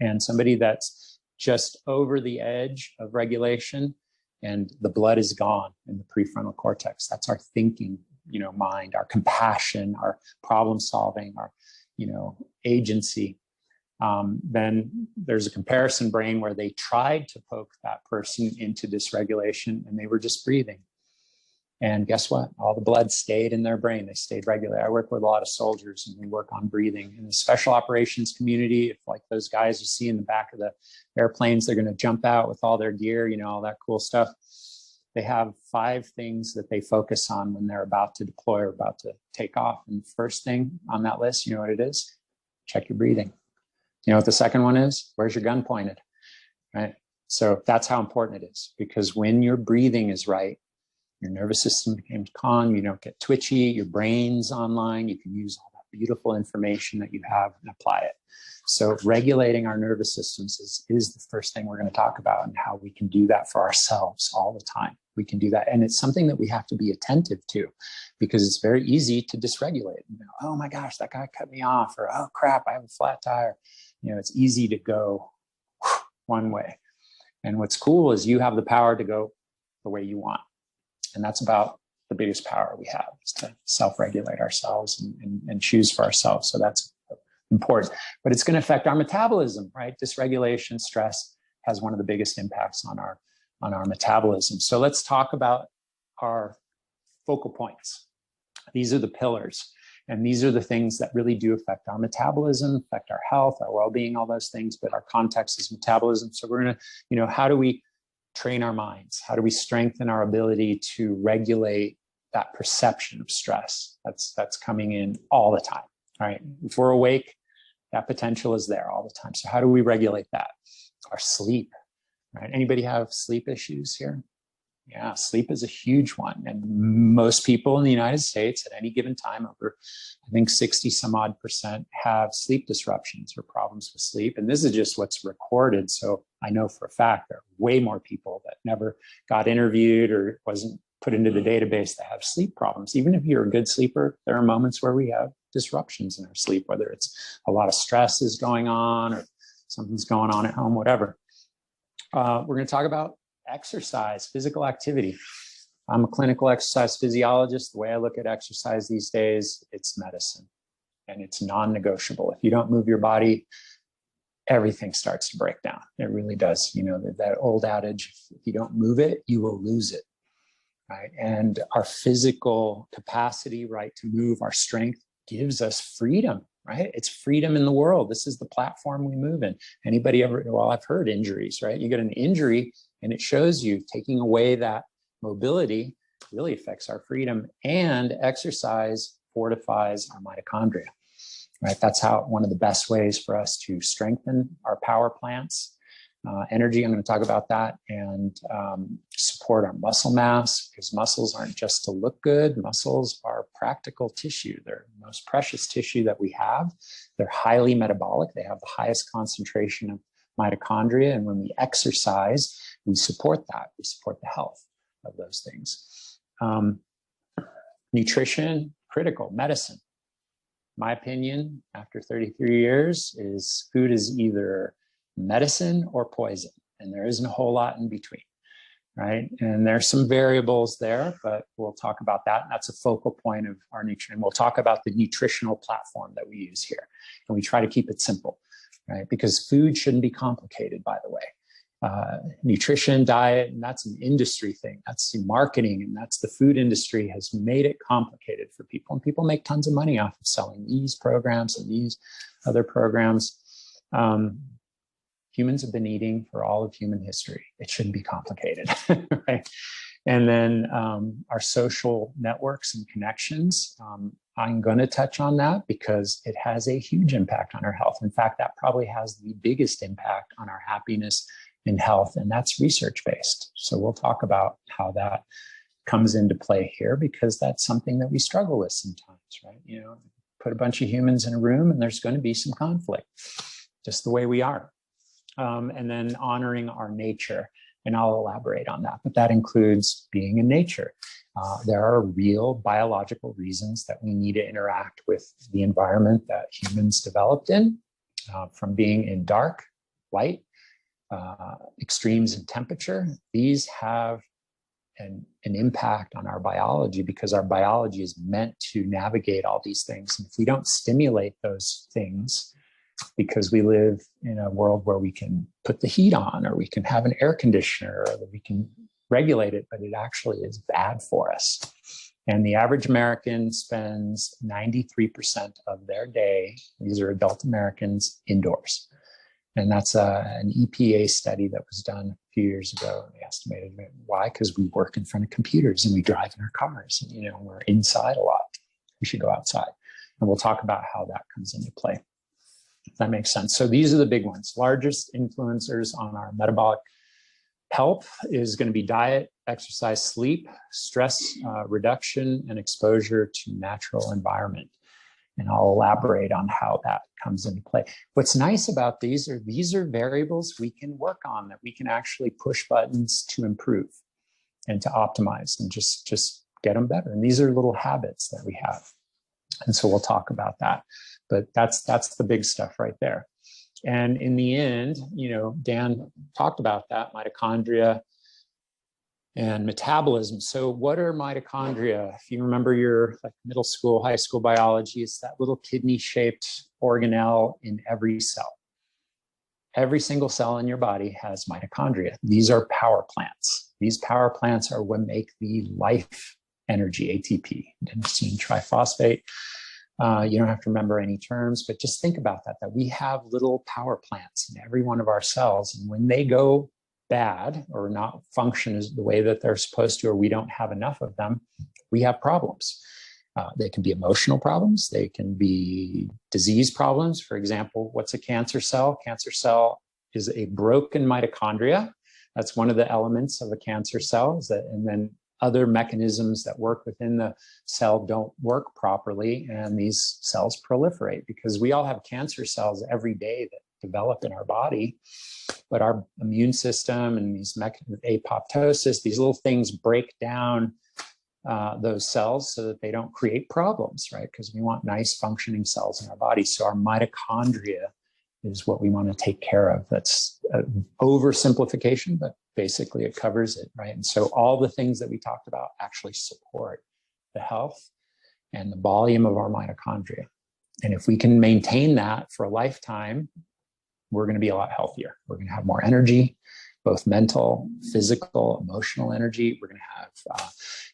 And somebody that's just over the edge of regulation and the blood is gone in the prefrontal cortex. That's our thinking, you know, mind, our compassion, our problem solving, our, you know, agency. Then there's a comparison brain where they tried to poke that person into dysregulation and they were just breathing. And guess what? All the blood stayed in their brain. They stayed regular. I work with a lot of soldiers and we work on breathing. In the special operations community, if like those guys you see in the back of the airplanes, they're going to jump out with all their gear, you know, all that cool stuff. They have 5 things that they focus on when they're about to deploy or about to take off. And the first thing on that list, you know what it is? Check your breathing. You know what the second one is? Where's your gun pointed? Right? So that's how important it is, because when your breathing is right, your nervous system becomes calm, you don't get twitchy, your brain's online, you can use all that beautiful information that you have and apply it. So regulating our nervous systems is the first thing we're going to talk about, and how we can do that for ourselves all the time. We can do that. And it's something that we have to be attentive to, because it's very easy to dysregulate. You know, oh my gosh, that guy cut me off, or oh crap, I have a flat tire. You know, it's easy to go one way. And what's cool is you have the power to go the way you want. And that's about the biggest power we have, is to self-regulate ourselves and choose for ourselves. So that's important. But it's going to affect our metabolism, right? Dysregulation, stress has one of the biggest impacts on our metabolism. So let's talk about our focal points. These are the pillars. And these are the things that really do affect our metabolism, affect our health, our well-being, all those things. But our context is metabolism. So we're going to, you know, how do we train our minds? How do we strengthen our ability to regulate that perception of stress that's coming in all the time, right? If we're awake, that potential is there all the time. So how do we regulate that? Our sleep, right? Anybody have sleep issues here? Yeah, sleep is a huge one. And most people in the United States at any given time, over, I think 60 some odd % have sleep disruptions or problems with sleep. And this is just what's recorded. So I know for a fact there are way more people that never got interviewed or wasn't put into the database that have sleep problems. Even if you're a good sleeper, there are moments where we have disruptions in our sleep, whether it's a lot of stress is going on or something's going on at home, whatever. We're going to talk about exercise, physical activity. I'm a clinical exercise physiologist. The way I look at exercise these days, it's medicine and it's non-negotiable. If you don't move your body, everything starts to break down. It really does. You know, that old adage, if you don't move it, you will lose it. Right? And our physical capacity, right, to move, our strength gives us freedom, right? It's freedom in the world. This is the platform we move in. Anybody ever, well, I've heard injuries, right? You get an injury and it shows you taking away that mobility really affects our freedom, and exercise fortifies our mitochondria, right? That's how one of the best ways for us to strengthen our power plants. Energy, I'm going to talk about that, and support our muscle mass, because muscles aren't just to look good. Muscles are practical tissue. They're the most precious tissue that we have. They're highly metabolic. They have the highest concentration of mitochondria. And when we exercise, we support that. We support the health of those things. Nutrition, critical. Medicine. My opinion, after 33 years, is food is either medicine or poison, and there isn't a whole lot in between, right? And there's some variables there, but we'll talk about that. That's a focal point of our nutrition. We'll talk about the nutritional platform that we use here, and we try to keep it simple, right? Because food shouldn't be complicated, by the way. Nutrition, diet, and that's an industry thing. That's marketing, and that's the food industry has made it complicated for people, and people make tons of money off of selling these programs and these other programs. Humans have been eating for all of human history. It shouldn't be complicated, right? And then our social networks and connections. I'm going to touch on that because it has a huge impact on our health. In fact, that probably has the biggest impact on our happiness and health, and that's research-based. So we'll talk about how that comes into play here, because that's something that we struggle with sometimes, right? You know, put a bunch of humans in a room and there's going to be some conflict, just the way we are. And then honoring our nature, and I'll elaborate on that, but that includes being in nature. There are real biological reasons that we need to interact with the environment that humans developed in, from being in dark, light, extremes in temperature. These have an impact on our biology, because our biology is meant to navigate all these things. And if we don't stimulate those things, because we live in a world where we can put the heat on, or we can have an air conditioner, or we can regulate it, but it actually is bad for us. And the average American spends 93% of their day, these are adult Americans, indoors. And that's an EPA study that was done a few years ago. And they estimated why? Because we work in front of computers and we drive in our cars. And, you know, we're inside a lot. We should go outside. And we'll talk about how that comes into play, if that makes sense. So these are the big ones. Largest influencers on our metabolic health is going to be diet, exercise, sleep, stress reduction, and exposure to natural environment. And I'll elaborate on how that comes into play. What's nice about these are variables we can work on, that we can actually push buttons to improve and to optimize and just get them better. And these are little habits that we have. And so we'll talk about that. But that's the big stuff right there. And in the end, you know, Dan talked about that, mitochondria and metabolism. So what are mitochondria? If you remember your middle school, high school biology, it's that little kidney-shaped organelle in every cell. Every single cell in your body has mitochondria. These are power plants. These power plants are what make the life energy, ATP, adenosine triphosphate. You don't have to remember any terms, but just think about that we have little power plants in every one of our cells. And when they go bad or not function as the way that they're supposed to, or we don't have enough of them, we have problems. They can be emotional problems. They can be disease problems. For example, what's a cancer cell? Cancer cell is a broken mitochondria That's one of the elements of a cancer cell, and then other mechanisms that work within the cell don't work properly, and these cells proliferate, because we all have cancer cells every day that develop in our body, but our immune system and these apoptosis, these little things break down those cells so that they don't create problems, right? Because we want nice functioning cells in our body. So our mitochondria is what we want to take care of. That's an oversimplification, but basically it covers it, right? And so all the things that we talked about actually support the health and the volume of our mitochondria. And if we can maintain that for a lifetime, we're going to be a lot healthier. We're going to have more energy, both mental, physical, emotional energy. We're going to have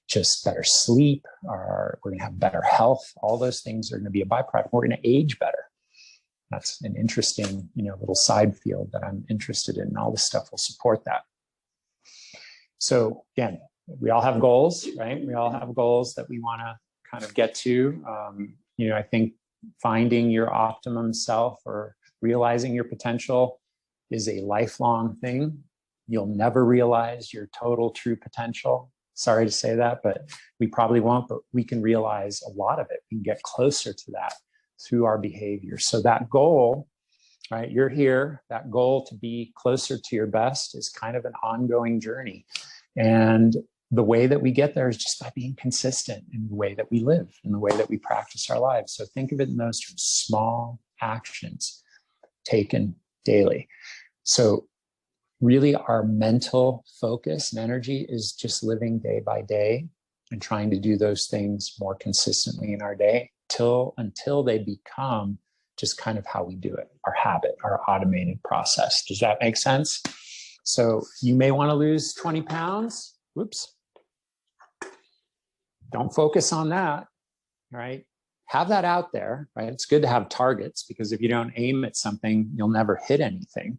just better sleep, or we're going to have better health. All those things are going to be a byproduct. We're going to age better. That's an interesting, little side field that I'm interested in. And all this stuff will support that. So again, we all have goals, right? We all have goals that we want to kind of get to. I think finding your optimum self or realizing your potential is a lifelong thing. You'll never realize your total true potential. Sorry to say that, but we probably won't, but we can realize a lot of it. We can get closer to that through our behavior. So that goal, right? You're here, that goal to be closer to your best is kind of an ongoing journey. And the way that we get there is just by being consistent in the way that we live, in the way that we practice our lives. So think of it in those terms, small actions taken daily. So really our mental focus and energy is just living day by day and trying to do those things more consistently in our day until they become just kind of how we do it, our habit, our automated process. Does that make sense? So you may want to lose 20 pounds. Whoops. Don't focus on that, right? Have that out there, right? It's good to have targets, because if you don't aim at something, you'll never hit anything.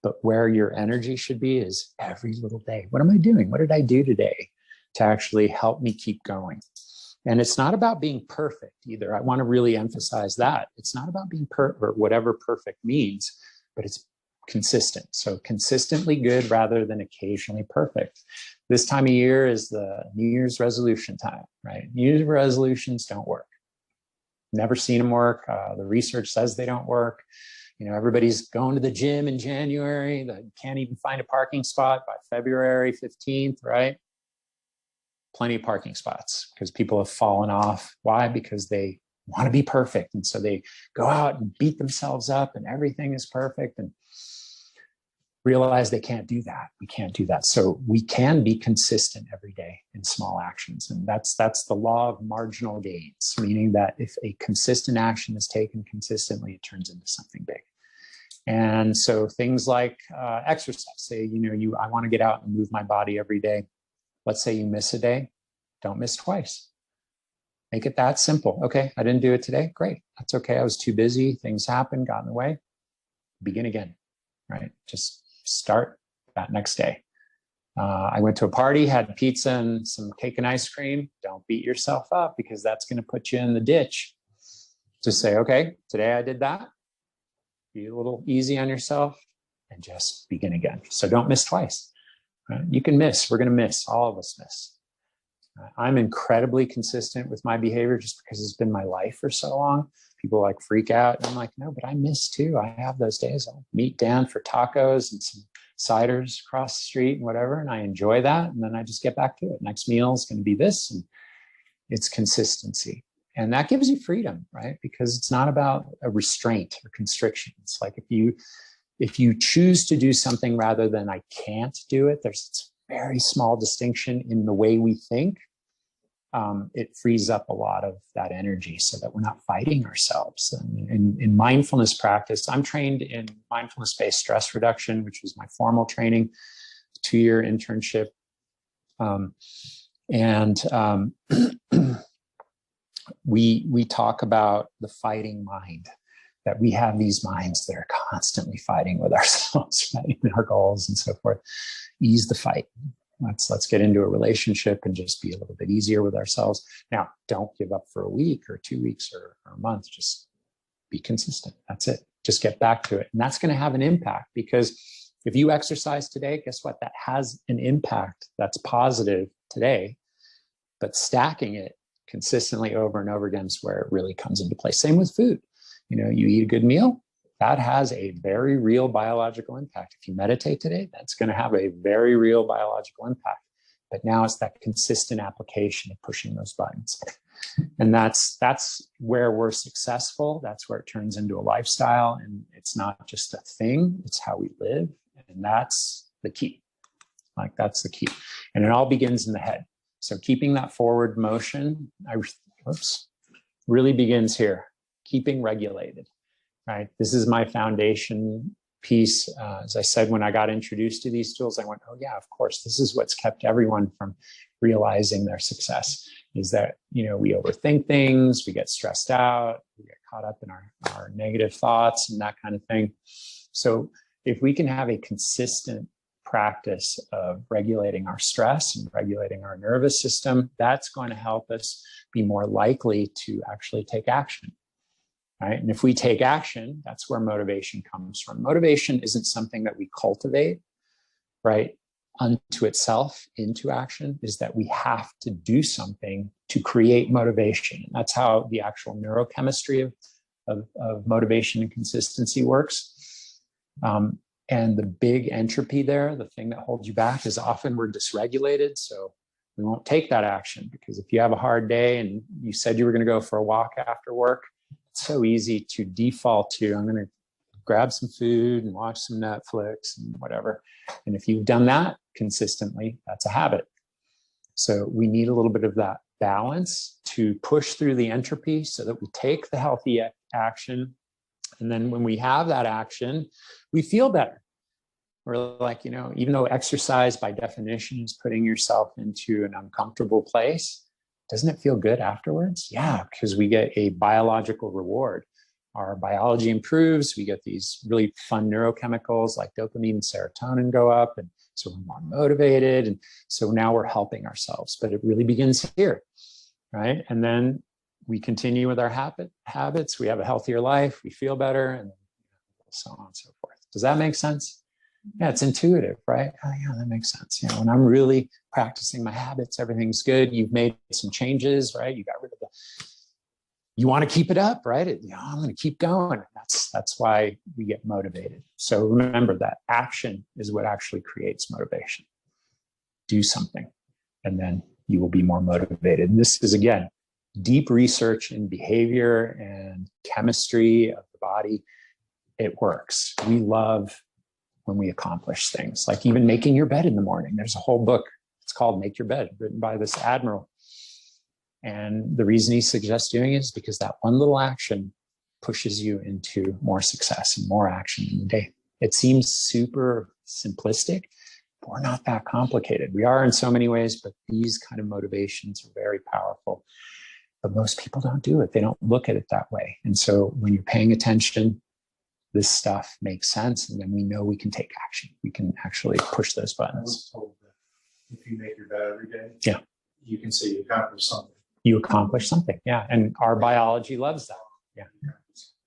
But where your energy should be is every little day. What am I doing? What did I do today to actually help me keep going? And it's not about being perfect either. I want to really emphasize that. It's not about being perfect, or whatever perfect means, but it's consistent. So consistently good rather than occasionally perfect. This time of year is the New Year's resolution time, right? New Year's resolutions don't work. Never seen them work. The research says they don't work. Everybody's going to the gym in January. They can't even find a parking spot by February 15th, right? Plenty of parking spots because people have fallen off. Why? Because they want to be perfect. And so they go out and beat themselves up and everything is perfect and realize they can't do that. We can't do that. So we can be consistent every day in small actions. And that's the law of marginal gains, meaning that if a consistent action is taken consistently, it turns into something big. And so things like exercise, say, I want to get out and move my body every day. Let's say you miss a day, don't miss twice. Make it that simple. Okay, I didn't do it today. Great. That's okay. I was too busy. Things happened, got in the way. Begin again, right? Just start that next day. I went to a party, had pizza and some cake and ice cream. Don't beat yourself up because that's going to put you in the ditch. Just say, okay, today I did that. Be a little easy on yourself and just begin again. So don't miss twice. Right? You can miss. We're going to miss. All of us miss. I'm incredibly consistent with my behavior just because it's been my life for so long. People freak out. And I'm like, no, but I miss too. I have those days. I'll meet Dan for tacos and some ciders across the street and whatever. And I enjoy that. And then I just get back to it. Next meal is going to be this. And it's consistency. And that gives you freedom, right? Because it's not about a restraint or constriction. It's like if you choose to do something rather than I can't do it, there's a very small distinction in the way we think. It frees up a lot of that energy so that we're not fighting ourselves. And in mindfulness practice, I'm trained in mindfulness-based stress reduction, which was my formal training, 2-year internship. We talk about the fighting mind, that we have these minds that are constantly fighting with ourselves, fighting our goals and so forth. Ease the fight. Let's get into a relationship and just be a little bit easier with ourselves. Now, don't give up for a week or 2 weeks or a month. Just be consistent. That's it. Just get back to it. And that's going to have an impact because If you exercise today, guess what? That has an impact that's positive today, but stacking it consistently over and over again is where it really comes into play. Same with food. You know, you eat a good meal, that has a very real biological impact. If you meditate today, that's going to have a very real biological impact. But now it's that consistent application of pushing those buttons. And that's where we're successful. That's where it turns into a lifestyle. And it's not just a thing, it's how we live. And that's the key. Like, that's the key. And it all begins in the head. So keeping that forward motion, really begins here. Keeping regulated, right? This is my foundation piece. As I said, when I got introduced to these tools, I went, oh yeah, of course, this is what's kept everyone from realizing their success, is that, you know, we overthink things, we get stressed out, we get caught up in our negative thoughts and that kind of thing. So if we can have a consistent practice of regulating our stress and regulating our nervous system, that's going to help us be more likely to actually take action. Right? And if we take action, that's where motivation comes from. Motivation isn't something that we cultivate, right, unto itself into action, is that we have to do something to create motivation. And that's how the actual neurochemistry of motivation and consistency works. And the big entropy there, the thing that holds you back, is often we're dysregulated. So we won't take that action, because if you have a hard day and you said you were going to go for a walk after work, it's so easy to default to, I'm going to grab some food and watch some Netflix and whatever. And if you've done that consistently, that's a habit. So we need a little bit of that balance to push through the entropy so that we take the healthy action. And then when we have that action, we feel better. We're like, you know, even though exercise by definition is putting yourself into an uncomfortable place, doesn't it feel good afterwards? Yeah, because we get a biological reward. Our biology improves. We get these really fun neurochemicals like dopamine and serotonin go up. And so we're more motivated. And so now we're helping ourselves. But it really begins here, right? And then we continue with our habits. We have a healthier life. We feel better, and so on and so forth. Does that make sense? Yeah, it's intuitive, right? Oh, yeah, that makes sense. You know, when I'm really practicing my habits, everything's good. You've made some changes, right? You got rid of you want to keep it up, right? I'm going to keep going. That's why we get motivated. So remember that action is what actually creates motivation. Do something, and then you will be more motivated. And this is, again, deep research in behavior and chemistry of the body. It works. We love when we accomplish things, like even making your bed in the morning. There's a whole book, it's called Make Your Bed, written by this admiral. And the reason he suggests doing it is because that one little action pushes you into more success and more action in the day. It seems super simplistic, but we're not that complicated. We are in so many ways, but these kind of motivations are very powerful. But most people don't do it. They don't look at it that way. And so when you're paying attention, this stuff makes sense, and then we know we can take action. We can actually push those buttons. I was told that if you make your bed every day, yeah, you can say you accomplished something. You accomplish something, yeah. And our biology loves that. Yeah,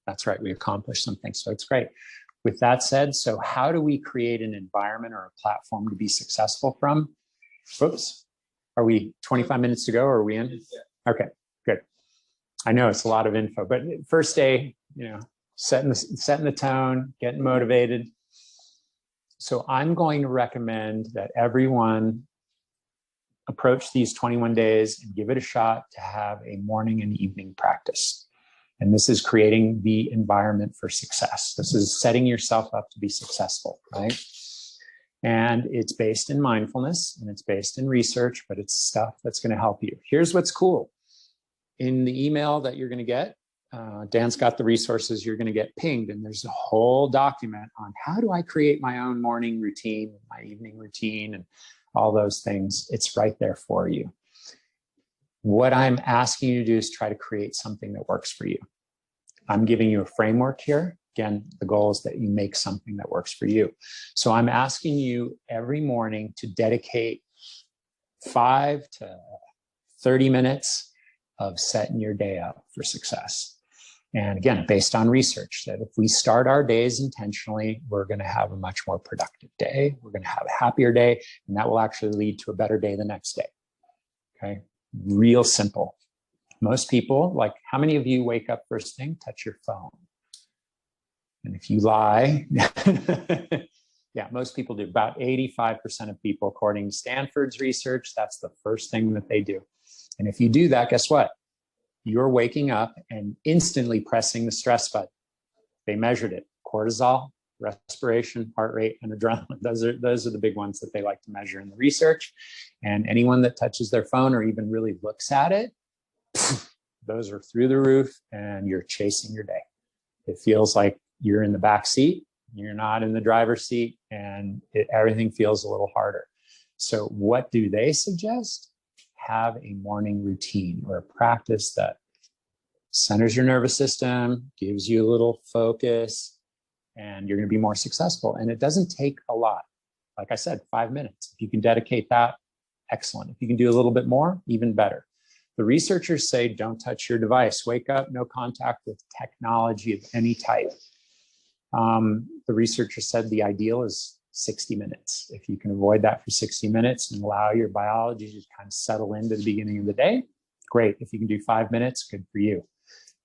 that's right. We accomplished something. So it's great. With that said, so how do we create an environment or a platform to be successful from? Whoops. Are we 25 minutes to go, or are we in? Okay, good. I know it's a lot of info, but first day, you know, setting the tone, getting motivated. So I'm going to recommend that everyone approach these 21 days and give it a shot to have a morning and evening practice. And this is creating the environment for success. This is setting yourself up to be successful, right? And it's based in mindfulness, and it's based in research, but it's stuff that's going to help you. Here's what's cool. In the email that you're going to get, Dan's got the resources, you're going to get pinged, and there's a whole document on how do I create my own morning routine, my evening routine, and all those things. It's right there for you. What I'm asking you to do is try to create something that works for you. I'm giving you a framework here. Again, the goal is that you make something that works for you. So I'm asking you every morning to dedicate 5 to 30 minutes of setting your day up for success. And again, based on research, that if we start our days intentionally, we're going to have a much more productive day. We're going to have a happier day, and that will actually lead to a better day the next day. Okay, real simple. Most people, like, how many of you wake up first thing, touch your phone? And if you lie, yeah, most people do. About 85% of people, according to Stanford's research, that's the first thing that they do. And if you do that, guess what? You're waking up and instantly pressing the stress button. They measured it. Cortisol, respiration, heart rate, and adrenaline. Those are the big ones that they like to measure in the research. And anyone that touches their phone or even really looks at it, those are through the roof, and you're chasing your day. It feels like you're in the back seat, you're not in the driver's seat, and everything feels a little harder. So what do they suggest? Have a morning routine or a practice that centers your nervous system, gives you a little focus, and you're going to be more successful. And it doesn't take a lot. Like I said, 5 minutes. If you can dedicate that, excellent. If you can do a little bit more, even better. The researchers say don't touch your device. Wake up, no contact with technology of any type. The researchers said the ideal is 60 minutes. If you can avoid that for 60 minutes and allow your biology to kind of settle into the beginning of the day, great. If you can do 5 minutes, good for you.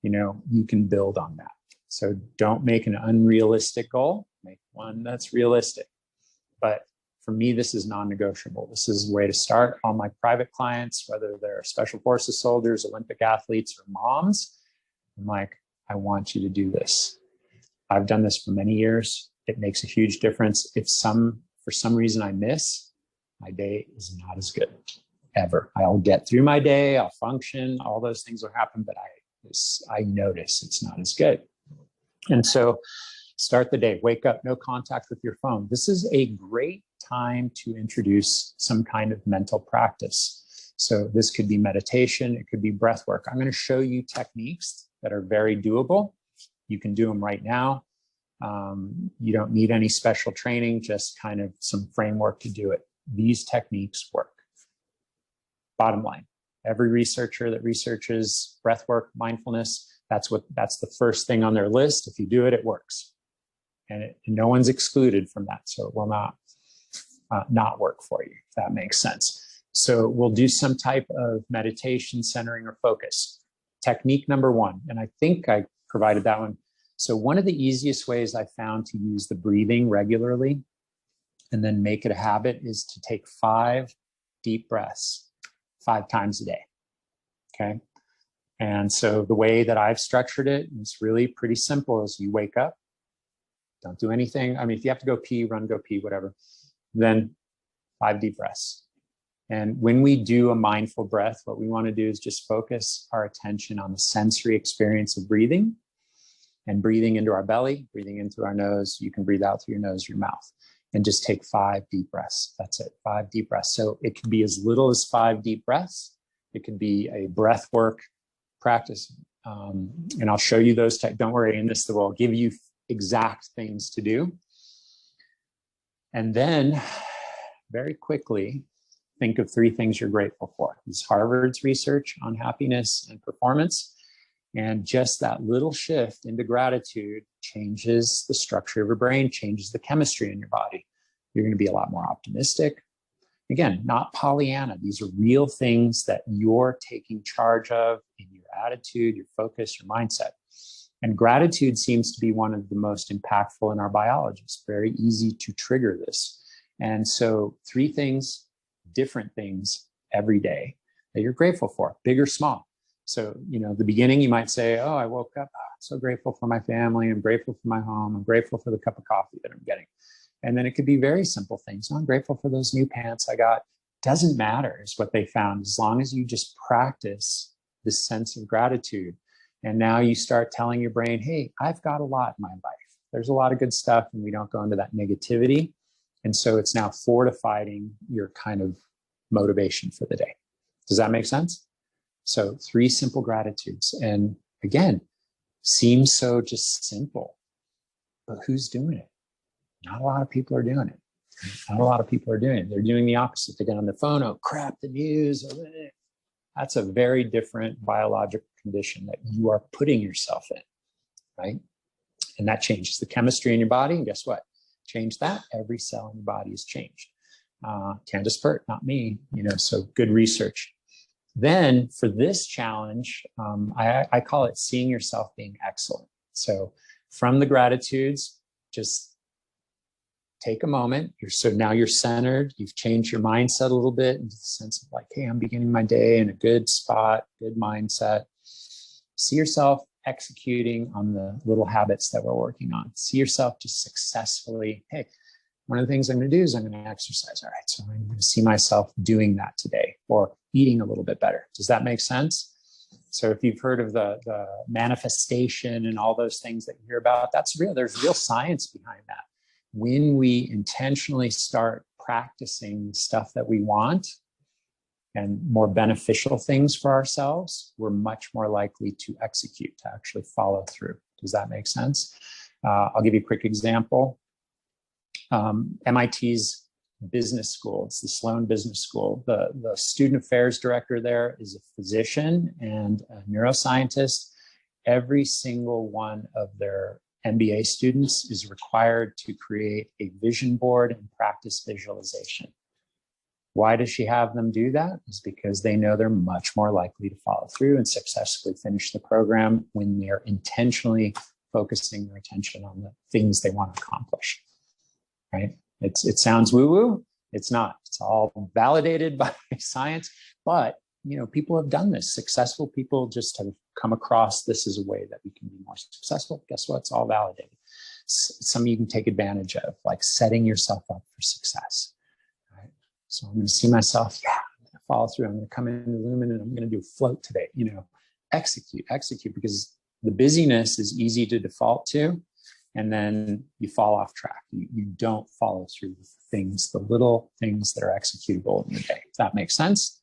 You know, you can build on that. So don't make an unrealistic goal. Make one that's realistic. But for me, this is non-negotiable. This is a way to start. All my private clients, whether they're special forces soldiers, Olympic athletes, or moms, I'm like, I want you to do this. I've done this for many years. It makes a huge difference. If for some reason I miss, my day is not as good ever. I'll get through my day, I'll function, all those things will happen, but I notice it's not as good. And so start the day, wake up, no contact with your phone. This is a great time to introduce some kind of mental practice. So this could be meditation, it could be breath work. I'm going to show you techniques that are very doable. You can do them right now. You don't need any special training, just kind of some framework to do it. These techniques work. Bottom line, every researcher that researches breath work, mindfulness, that's the first thing on their list. If you do it, it works. And no one's excluded from that. So it will not work for you, if that makes sense. So we'll do some type of meditation, centering, or focus. Technique number 1, and I think I provided that one. So one of the easiest ways I found to use the breathing regularly and then make it a habit is to take 5 deep breaths 5 times a day, okay? And so the way that I've structured it, it's really pretty simple, is you wake up, don't do anything. I mean, if you have to go pee, run, go pee, whatever, then 5 deep breaths. And when we do a mindful breath, what we want to do is just focus our attention on the sensory experience of breathing, and breathing into our belly, breathing in through our nose. You can breathe out through your nose, your mouth, and just take 5 deep breaths. That's it, 5 deep breaths. So it could be as little as 5 deep breaths. It could be a breath work practice. And I'll show you those. Don't worry, in this, I'll give you exact things to do. And then very quickly, think of 3 things you're grateful for. This is Harvard's research on happiness and performance. And just that little shift into gratitude changes the structure of your brain, changes the chemistry in your body. You're going to be a lot more optimistic. Again, not Pollyanna. These are real things that you're taking charge of in your attitude, your focus, your mindset. And gratitude seems to be one of the most impactful in our biology. It's very easy to trigger this. And so 3 things, different things every day that you're grateful for, big or small. So, the beginning, you might say, oh, I woke up, I'm so grateful for my family. I'm grateful for my home. I'm grateful for the cup of coffee that I'm getting. And then it could be very simple things. Oh, I'm grateful for those new pants I got. Doesn't matter is what they found, as long as you just practice this sense of gratitude. And now you start telling your brain, hey, I've got a lot in my life. There's a lot of good stuff, and we don't go into that negativity. And so it's now fortifying your kind of motivation for the day. Does that make sense? So 3 simple gratitudes. And again, seems so just simple, but who's doing it? Not a lot of people are doing it. Not a lot of people are doing it. They're doing the opposite. They get on their phone, oh crap, the news. That's a very different biological condition that you are putting yourself in. right? And that changes the chemistry in your body. And guess what? Change that, every cell in your body is changed. Candace Pert, not me, so good research. Then for this challenge, I call it seeing yourself being excellent. So from the gratitudes, just take a moment. Now you're centered. You've changed your mindset a little bit into the sense of like, hey, I'm beginning my day in a good spot, good mindset. See yourself executing on the little habits that we're working on. See yourself just successfully, hey, one of the things I'm going to do is I'm going to exercise. All right, so I'm going to see myself doing that today, or eating a little bit better. Does that make sense? So if you've heard of the manifestation and all those things that you hear about, that's real. There's real science behind that. When we intentionally start practicing stuff that we want and more beneficial things for ourselves, we're much more likely to execute, to actually follow through. Does that make sense? I'll give you a quick example. MIT's business school, it's the Sloan Business School. The student affairs director there is a physician and a neuroscientist. Every single one of their MBA students is required to create a vision board and practice visualization. Why does she have them do that? It's because they know they're much more likely to follow through and successfully finish the program when they're intentionally focusing their attention on the things they want to accomplish, right? It sounds woo-woo. It's not. It's all validated by science, but people have done this. Successful people just have come across this as a way that we can be more successful. Guess what? It's all validated. Some you can take advantage of, like setting yourself up for success. Right? So I'm going to see myself, I'm going to follow through. I'm going to come into Lumen and I'm going to do a float today. Execute, because the busyness is easy to default to. And then you fall off track. You don't follow through with things, the little things that are executable in your day. If that makes sense.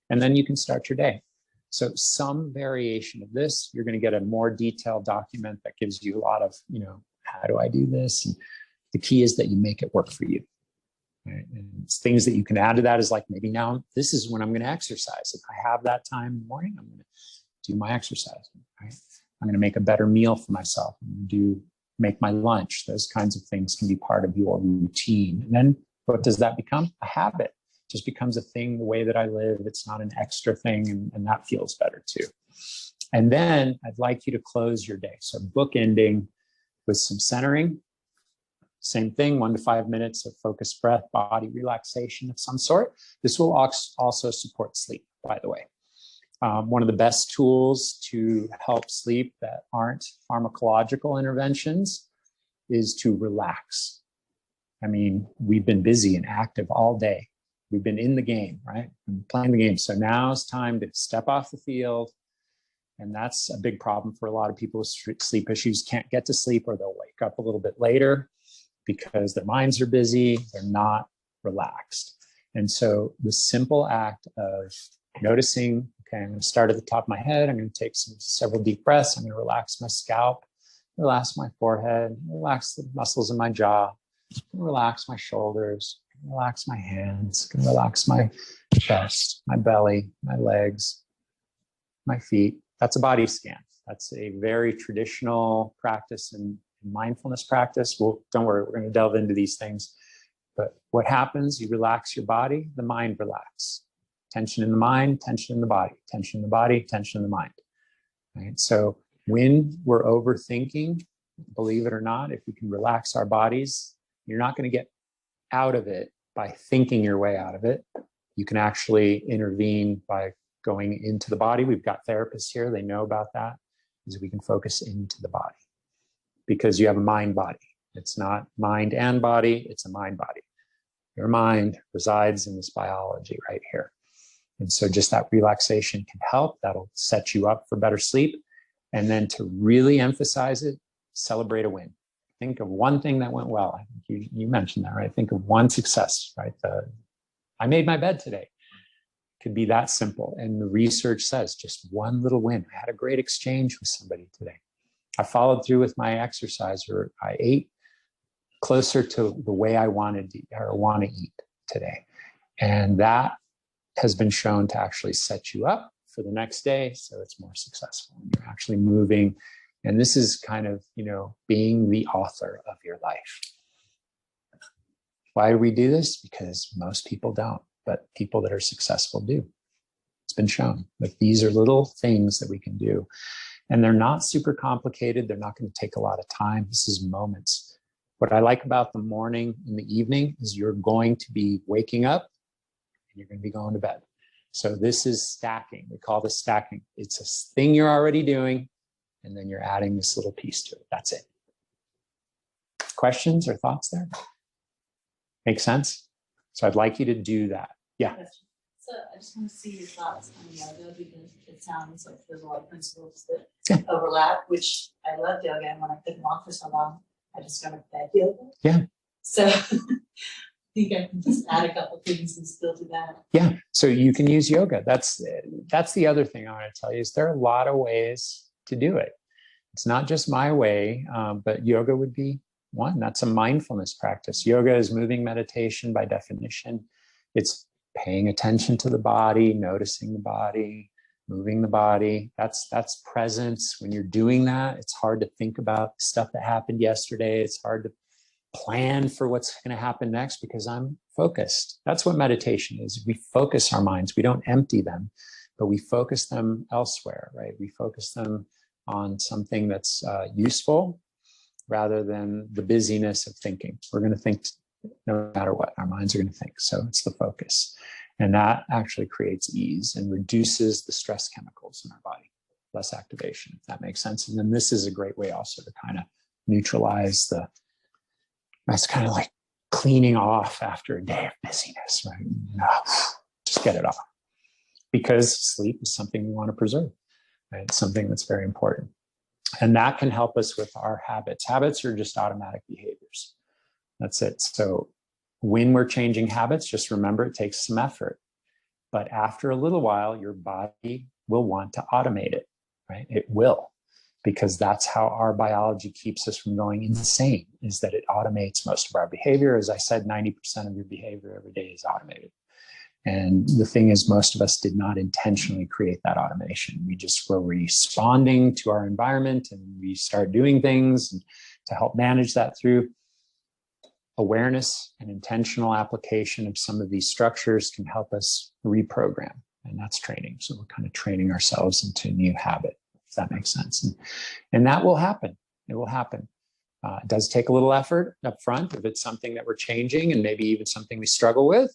And then you can start your day. So some variation of this, you're going to get a more detailed document that gives you a lot of, how do I do this? And the key is that you make it work for you. Right? And things that you can add to that is like, maybe now this is when I'm going to exercise. If I have that time in the morning, I'm going to do my exercise. Right? I'm going to make a better meal for myself. I'm going to make my lunch. Those kinds of things can be part of your routine. And then what does that become? A habit. It just becomes a thing, the way that I live. It's not an extra thing, and that feels better too. And then I'd like you to close your day. So bookending with some centering. Same thing, 1 to 5 minutes of focused breath, body relaxation of some sort. This will also support sleep, by the way. One of the best tools to help sleep that aren't pharmacological interventions is to relax. I mean, we've been busy and active all day. We've been in the game, right? Playing the game. So now it's time to step off the field. And that's a big problem for a lot of people with sleep issues. Can't get to sleep, or they'll wake up a little bit later because their minds are busy. They're not relaxed. And so the simple act of noticing, okay, I'm going to start at the top of my head. I'm going to take several deep breaths. I'm going to relax my scalp, relax my forehead, relax the muscles in my jaw, relax my shoulders, relax my hands, relax my chest, my belly, my legs, my feet. That's a body scan. That's a very traditional practice and mindfulness practice. Well, don't worry, we're going to delve into these things. But what happens, you relax your body, the mind relaxes. Tension in the mind, tension in the body, tension in the body, tension in the mind. Right? So when we're overthinking, believe it or not, if we can relax our bodies, you're not going to get out of it by thinking your way out of it. You can actually intervene by going into the body. We've got therapists here, they know about that, is we can focus into the body because you have a mind body. It's not mind and body, it's a mind body. Your mind resides in this biology right here. And so just that relaxation can help. That'll set you up for better sleep. And then to really emphasize it, celebrate a win. Think of one thing that went well. I think you mentioned that, right? Think of one success, right? I made my bed today. It could be that simple. And the research says just one little win. I had a great exchange with somebody today. I followed through with my exercise, or I ate closer to the way I wanted to or want to eat today. And that has been shown to actually set you up for the next day, so it's more successful. You're actually moving And this is kind of, being the author of your life. Why do we do this? Because most people don't, but people that are successful do. It's been shown. Like, these are little things that we can do. And they're not super complicated. They're not going to take a lot of time. This is moments. What I like about the morning and the evening is you're going to be waking up and you're going to be going to bed. So this is stacking. We call this stacking. It's a thing you're already doing, and then you're adding this little piece to it. That's it. Questions or thoughts there? Make sense? So I'd like you to do that. Yeah. So I just want to see your thoughts on yoga, because it sounds like there's a lot of principles that overlap, which I love yoga, and when I couldn't walk for so long, I discovered bed yoga. Yeah. So I think I can just add a couple things and still do that. Yeah. So you can use yoga. That's the other thing I want to tell you is there are a lot of ways to do it. It's not just my way, but yoga would be one. That's a mindfulness practice. Yoga is moving meditation by definition. It's paying attention to the body, noticing the body, moving the body. That's presence. When you're doing that, it's hard to think about stuff that happened yesterday. It's hard to plan for what's going to happen next because I'm focused. That's what meditation is. We focus our minds. We don't empty them, but we focus them elsewhere, right? We focus them on something that's useful rather than the busyness of thinking. We're going to think no matter what. Our minds are going to think. So it's the focus. And that actually creates ease and reduces the stress chemicals in our body. Less activation, if that makes sense. And then this is a great way also to kind of neutralize that's kind of like cleaning off after a day of busyness, right? Just get it off. Because sleep is something we want to preserve, right? It's something that's very important. And that can help us with our habits. Habits are just automatic behaviors. That's it. So when we're changing habits, just remember it takes some effort. But after a little while, your body will want to automate it, right? It will, because that's how our biology keeps us from going insane, is that it automates most of our behavior. As I said, 90% of your behavior every day is automated. And the thing is, most of us did not intentionally create that automation. We just were responding to our environment, and we started doing things to help manage that through awareness and intentional application of some of these structures can help us reprogram. And that's training. So we're kind of training ourselves into a new habit, if that makes sense. And that will happen. It will happen. It does take a little effort up front if it's something that we're changing, and maybe even something we struggle with.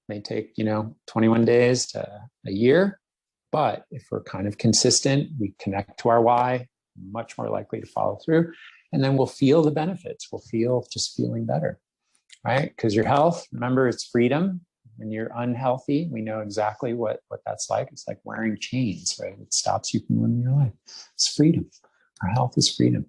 May take, 21 days to a year. But if we're kind of consistent, we connect to our why, much more likely to follow through. And then we'll feel the benefits. We'll feel just feeling better, right? Because your health, remember, it's freedom. When you're unhealthy, we know exactly what that's like. It's like wearing chains, right? It stops you from living your life. It's freedom. Our health is freedom.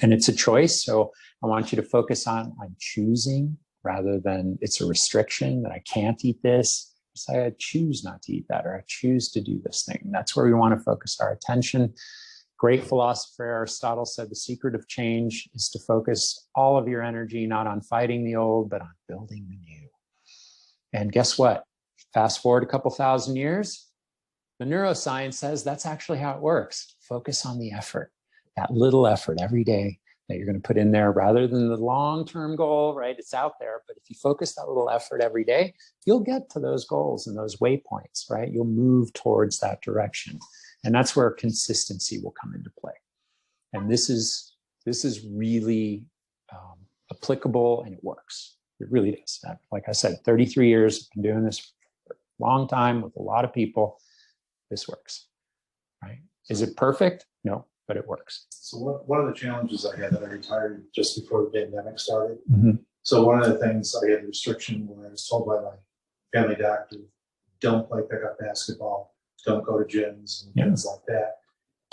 And it's a choice. So I want you to focus on choosing rather than it's a restriction that I can't eat this. It's like I choose not to eat that, or I choose to do this thing. That's where we want to focus our attention. Great philosopher Aristotle said the secret of change is to focus all of your energy not on fighting the old, but on building the new. And guess what? Fast forward a couple thousand years, the neuroscience says that's actually how it works. Focus on the effort, that little effort every day that you're going to put in there rather than the long-term goal, right? It's out there, but if you focus that little effort every day, you'll get to those goals and those waypoints, right? You'll move towards that direction. And that's where consistency will come into play. And this is really applicable, and it works. It really is. Like I said, 33 years, I've been doing this for a long time with a lot of people. This works, right? Is it perfect? No, but it works. So one of the challenges I had that I retired just before the pandemic started. Mm-hmm. So one of the things I had a restriction where I was told by my family doctor, don't play pickup basketball, don't go to gyms and things like that.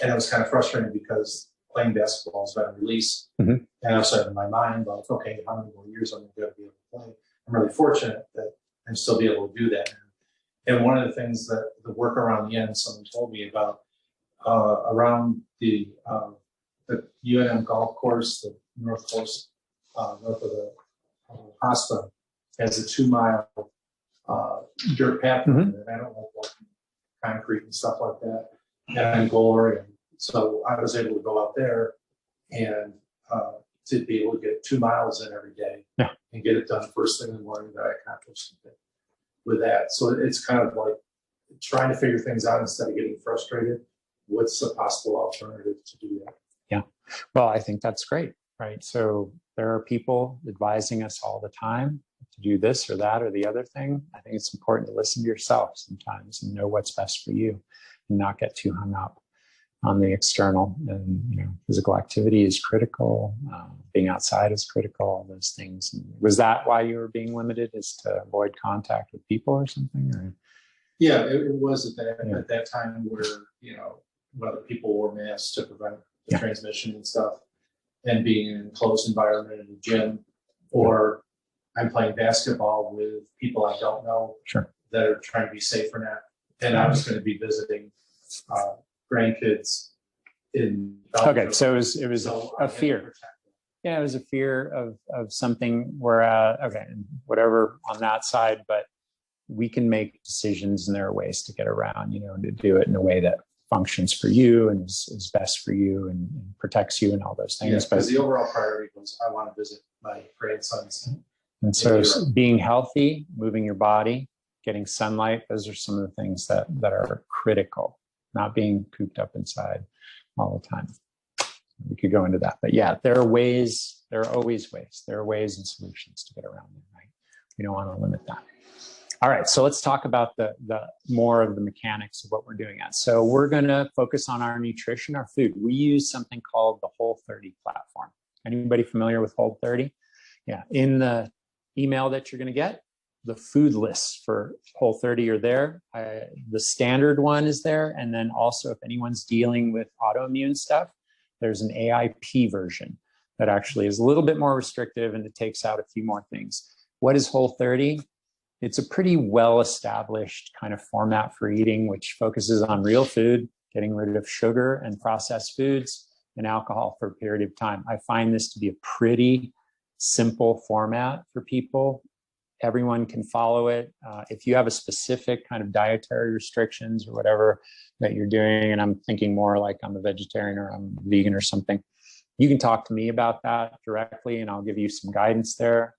And it was kind of frustrating because playing basketball has been a release. Mm-hmm. And I was in my mind, like, okay, how many more years am I going to be able to play? I'm really fortunate that I'm still be able to do that. And one of the things that the work around the end, someone told me about around the UNM golf course, the north course, north of the hospital, has a 2-mile dirt path. Mm-hmm. And I don't like walking concrete and stuff like that. And I'm goaler and So I was able to go out there and to be able to get 2 miles in every day and get it done first thing in the morning, that I accomplished something with that. So it's kind of like trying to figure things out instead of getting frustrated. What's a possible alternative to do that? Yeah. Well, I think that's great, right? So there are people advising us all the time to do this or that or the other thing. I think it's important to listen to yourself sometimes and know what's best for you and not get too hung up on the external. And, you know, physical activity is critical. Being outside is critical, all those things. And was that why you were being limited, is to avoid contact with people or something? Or? Yeah, it was at that time where, you know, whether people wore masks to prevent the transmission and stuff, and being in an enclosed environment in a gym, or I'm playing basketball with people I don't know that are trying to be safe or not. And I was going to be visiting grandkids in Belgium. Okay, so it was a fear. Yeah, it was a fear of something where, okay, whatever on that side, but we can make decisions and there are ways to get around, you know, to do it in a way that functions for you and is best for you and protects you and all those things. Yes, because the overall priority was I want to visit my grandsons. And so being healthy, moving your body, getting sunlight, those are some of the things that are critical, not being cooped up inside all the time. We could go into that, but yeah, there are ways, there are always ways, there are ways and solutions to get around it, right? We don't want to limit that. All right, so let's talk about the more of the mechanics of what we're doing at. So we're gonna focus on our nutrition, our food. We use something called the Whole30 platform. Anybody familiar with Whole30? Yeah, in the email that you're gonna get, the food lists for Whole30 are there. The standard one is there. And then also if anyone's dealing with autoimmune stuff, there's an AIP version that actually is a little bit more restrictive and it takes out a few more things. What is Whole30? It's a pretty well-established kind of format for eating, which focuses on real food, getting rid of sugar and processed foods and alcohol for a period of time. I find this to be a pretty simple format for people. Everyone can follow it. If you have a specific kind of dietary restrictions or whatever that you're doing, and I'm thinking more like I'm a vegetarian or I'm vegan or something, you can talk to me about that directly and I'll give you some guidance there.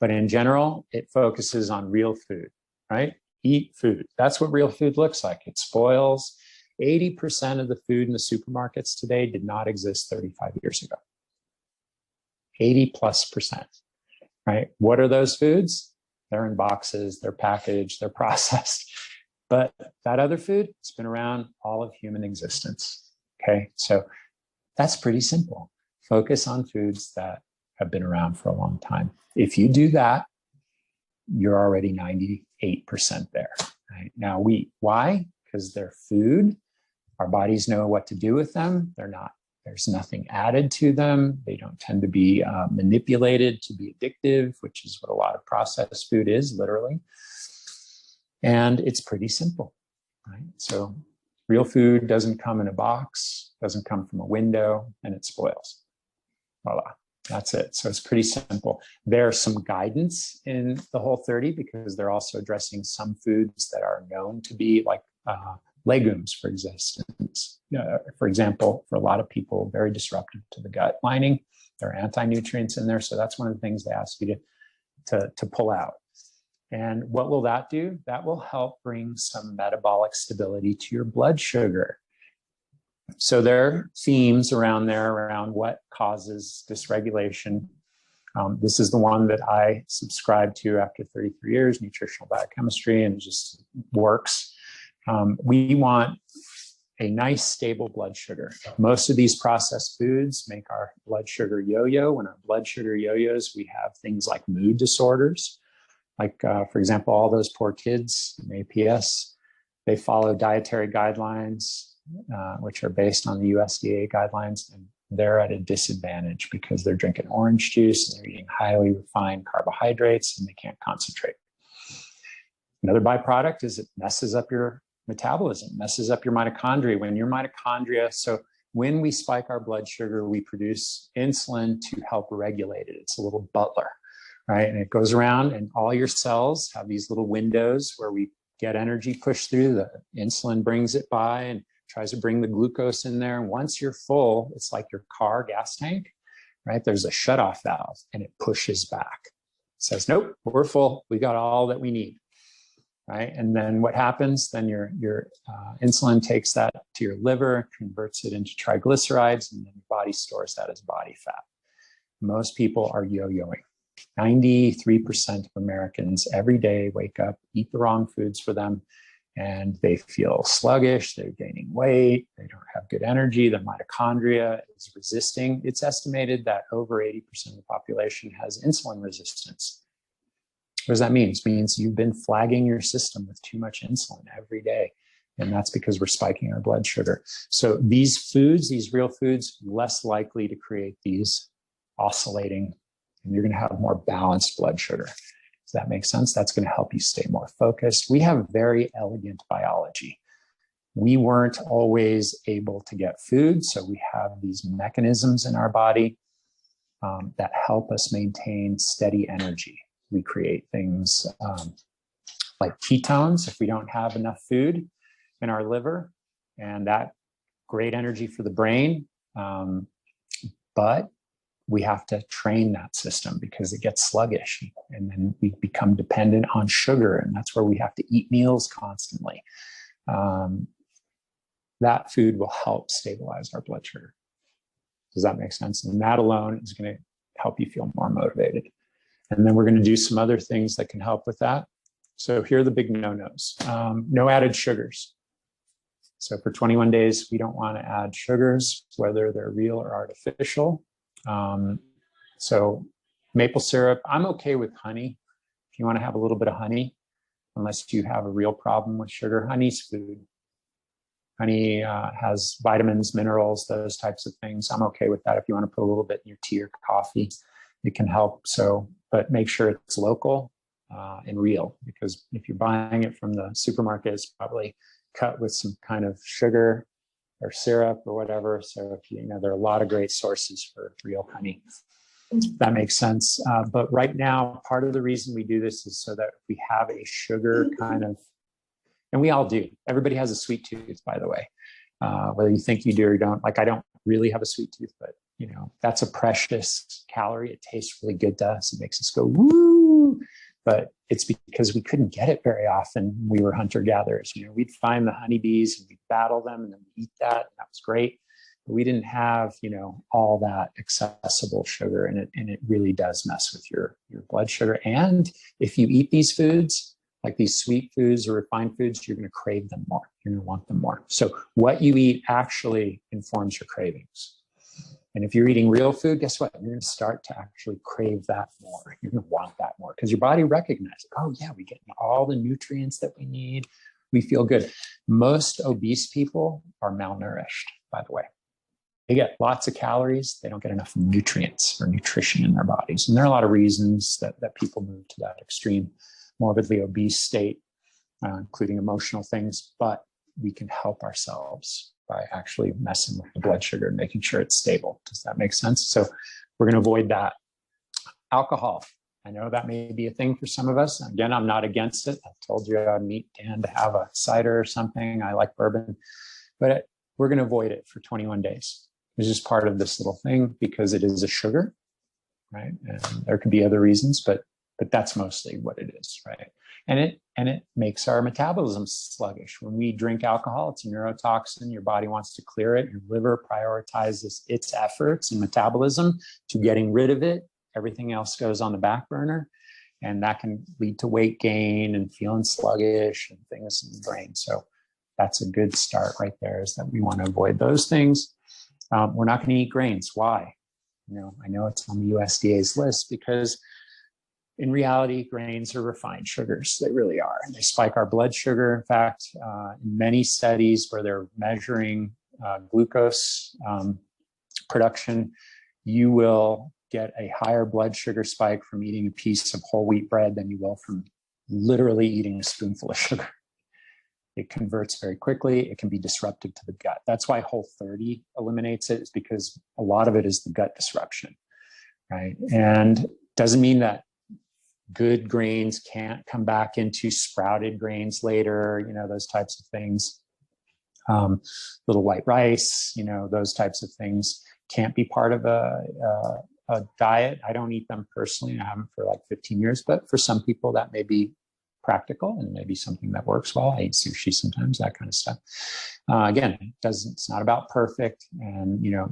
But in general, it focuses on real food, right? Eat food. That's what real food looks like. It spoils. 80% of the food in the supermarkets today did not exist 35 years ago. 80+%, right? What are those foods? They're in boxes, they're packaged, they're processed. But that other food, it's been around all of human existence, okay? So that's pretty simple. Focus on foods that have been around for a long time. If you do that, you're already 98% there. Right? Now, why? Because they're food. Our bodies know what to do with them. There's nothing added to them. They don't tend to be manipulated to be addictive, which is what a lot of processed food is, literally. And it's pretty simple, right? So real food doesn't come in a box, doesn't come from a window, and it spoils. Voila. That's it. So it's pretty simple. There's some guidance in the Whole30 because they're also addressing some foods that are known to be like legumes, for example, for a lot of people, very disruptive to the gut lining. There are anti-nutrients in there. So that's one of the things they ask you to pull out. And what will that do? That will help bring some metabolic stability to your blood sugar. So there are themes around what causes dysregulation. This is the one that I subscribe to after 33 years, nutritional biochemistry, and it just works. We want a nice, stable blood sugar. Most of these processed foods make our blood sugar yo-yo. When our blood sugar yo-yos, we have things like mood disorders. Like, for example, all those poor kids in APS, they follow dietary guidelines, which are based on the USDA guidelines, and they're at a disadvantage because they're drinking orange juice and they're eating highly refined carbohydrates and they can't concentrate. Another byproduct is it messes up your metabolism, messes up your mitochondria. When your mitochondria, so when we spike our blood sugar, we produce insulin to help regulate it. It's a little butler, right? And it goes around and all your cells have these little windows where we get energy pushed through. The insulin brings it by and tries to bring the glucose in there. And once you're full, it's like your car gas tank, right? There's a shutoff valve and it pushes back. It says, nope, we're full. We got all that we need, right? And then what happens? Then your insulin takes that to your liver, converts it into triglycerides, and then your body stores that as body fat. Most people are yo-yoing. 93% of Americans every day wake up, eat the wrong foods for them, and they feel sluggish, they're gaining weight, they don't have good energy, their mitochondria is resisting. It's estimated that over 80% of the population has insulin resistance. What does that mean? It means you've been flagging your system with too much insulin every day. And that's because we're spiking our blood sugar. So these foods, these real foods, less likely to create these oscillating, and you're going to have more balanced blood sugar. Does that make sense? That's going to help you stay more focused. We have very elegant biology. We weren't always able to get food, so we have these mechanisms in our body that help us maintain steady energy. We create things like ketones if we don't have enough food in our liver, and that great energy for the brain, but we have to train that system because it gets sluggish, and then we become dependent on sugar, and that's where we have to eat meals constantly. That food will help stabilize our blood sugar. Does that make sense? And that alone is going to help you feel more motivated. And then we're going to do some other things that can help with that. So here are the big no-nos. No added sugars. So for 21 days, we don't want to add sugars, whether they're real or artificial. So maple syrup, I'm okay with honey. If you want to have a little bit of honey, unless you have a real problem with sugar, honey's food. Honey has vitamins, minerals, those types of things. I'm okay with that. If you want to put a little bit in your tea or coffee, it can help. So, but make sure it's local and real, because if you're buying it from the supermarket, it's probably cut with some kind of sugar or syrup or whatever. So if you know, there are a lot of great sources for real honey. That makes sense. But right now, part of the reason we do this is so that we have a sugar kind of, and we all do. Everybody has a sweet tooth, by the way, whether you think you do or don't. Like I don't really have a sweet tooth, but you know, that's a precious calorie. It tastes really good to us. It makes us go, woo. But it's because we couldn't get it very often when we were hunter-gatherers. You know, we'd find the honeybees and we'd battle them and then we'd eat that. And that was great. But we didn't have, you know, all that accessible sugar in it. And it really does mess with your blood sugar. And if you eat these foods, like these sweet foods or refined foods, you're going to crave them more. You're going to want them more. So what you eat actually informs your cravings. And if you're eating real food, guess what? You're going to start to actually crave that more. You're going to want that more because your body recognizes, oh yeah, we get all the nutrients that we need. We feel good. Most obese people are malnourished, by the way. They get lots of calories. They don't get enough nutrients or nutrition in their bodies. And there are a lot of reasons that people move to that extreme, morbidly obese state, including emotional things, but we can help ourselves by actually messing with the blood sugar and making sure it's stable. Does that make sense? So we're going to avoid that. Alcohol. I know that may be a thing for some of us. Again, I'm not against it. I told you I'd meet Dan to have a cider or something. I like bourbon, but we're going to avoid it for 21 days. It's just part of this little thing because it is a sugar, right? And there could be other reasons, but that's mostly what it is, right? And it makes our metabolism sluggish. When we drink alcohol, it's a neurotoxin. Your body wants to clear it. Your liver prioritizes its efforts and metabolism to getting rid of it. Everything else goes on the back burner. And that can lead to weight gain and feeling sluggish and things in the brain. So that's a good start right there, is that we want to avoid those things. We're not going to eat grains. Why? You know, I know it's on the USDA's list because in reality, grains are refined sugars. They really are. And they spike our blood sugar. In fact, in many studies where they're measuring glucose production, you will get a higher blood sugar spike from eating a piece of whole wheat bread than you will from literally eating a spoonful of sugar. It converts very quickly. It can be disruptive to the gut. That's why Whole30 eliminates it, is because a lot of it is the gut disruption, right? And doesn't mean that good grains can't come back into sprouted grains later, you know, those types of things. Little white rice, you know, those types of things can't be part of a diet. I don't eat them personally. I haven't for like 15 years, but for some people that may be practical and maybe something that works well. I eat sushi sometimes, that kind of stuff. Again, it's not about perfect, and you know,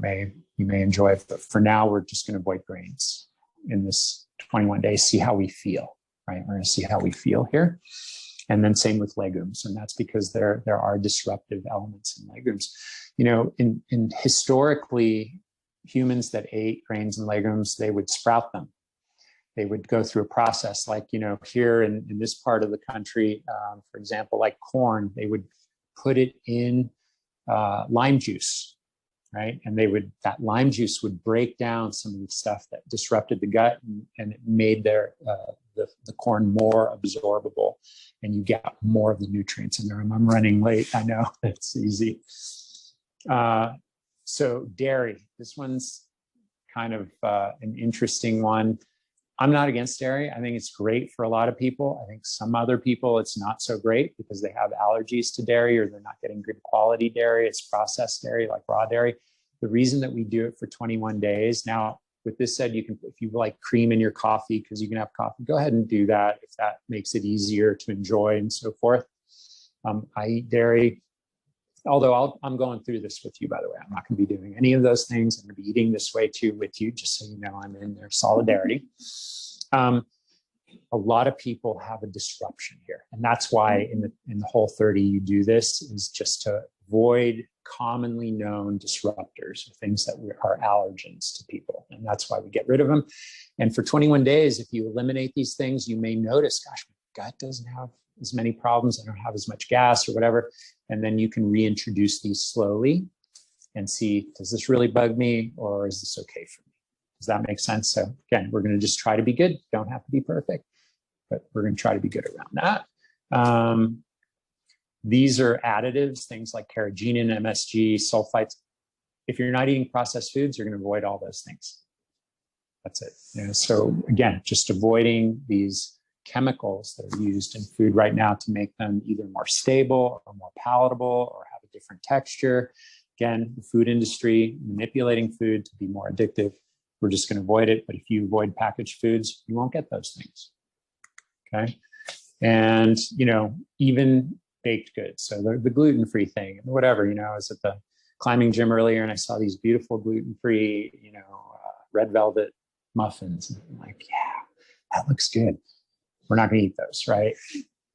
you may enjoy it, but for now, we're just going to avoid grains in this 21 days, see how we feel, right? We're going to see how we feel here. And then same with legumes. And that's because there are disruptive elements in legumes. You know, in historically, humans that ate grains and legumes, they would sprout them. They would go through a process like, you know, here in this part of the country, for example, like corn, they would put it in lime juice, right? And that lime juice would break down some of the stuff that disrupted the gut, and it made the corn more absorbable, and you get more of the nutrients in there. I'm running late. I know it's easy. So dairy, this one's kind of an interesting one. I'm not against dairy. I think it's great for a lot of people. I think some other people, it's not so great because they have allergies to dairy, or they're not getting good quality dairy. It's processed dairy, like raw dairy. The reason that we do it for 21 days. Now, with this said, you can, if you like cream in your coffee, because you can have coffee, go ahead and do that if that makes it easier to enjoy and so forth. I eat dairy, although I'm going through this with you, by the way. I'm not going to be doing any of those things. I'm going to be eating this way too with you, just so you know I'm in their solidarity. A lot of people have a disruption here. And that's why in the whole 30, you do this, is just to avoid commonly known disruptors, or things that are allergens to people. And that's why we get rid of them. And for 21 days, if you eliminate these things, you may notice, gosh, my gut doesn't have as many problems. I don't have as much gas or whatever. And then you can reintroduce these slowly and see, does this really bug me, or is this okay for me? Does that make sense? So again, we're going to just try to be good. Don't have to be perfect, but we're going to try to be good around that. These are additives, things like carrageenan, MSG, sulfites. If you're not eating processed foods, you're going to avoid all those things. That's it. You know, so again, just avoiding these chemicals that are used in food right now to make them either more stable or more palatable or have a different texture. Again, the food industry manipulating food to be more addictive. We're just going to avoid it. But if you avoid packaged foods, you won't get those things. Okay. And, you know, even baked goods. So the gluten-free thing, whatever, you know, I was at the climbing gym earlier and I saw these beautiful gluten-free, you know, red velvet muffins. And I'm like, yeah, that looks good. We're not going to eat those, right?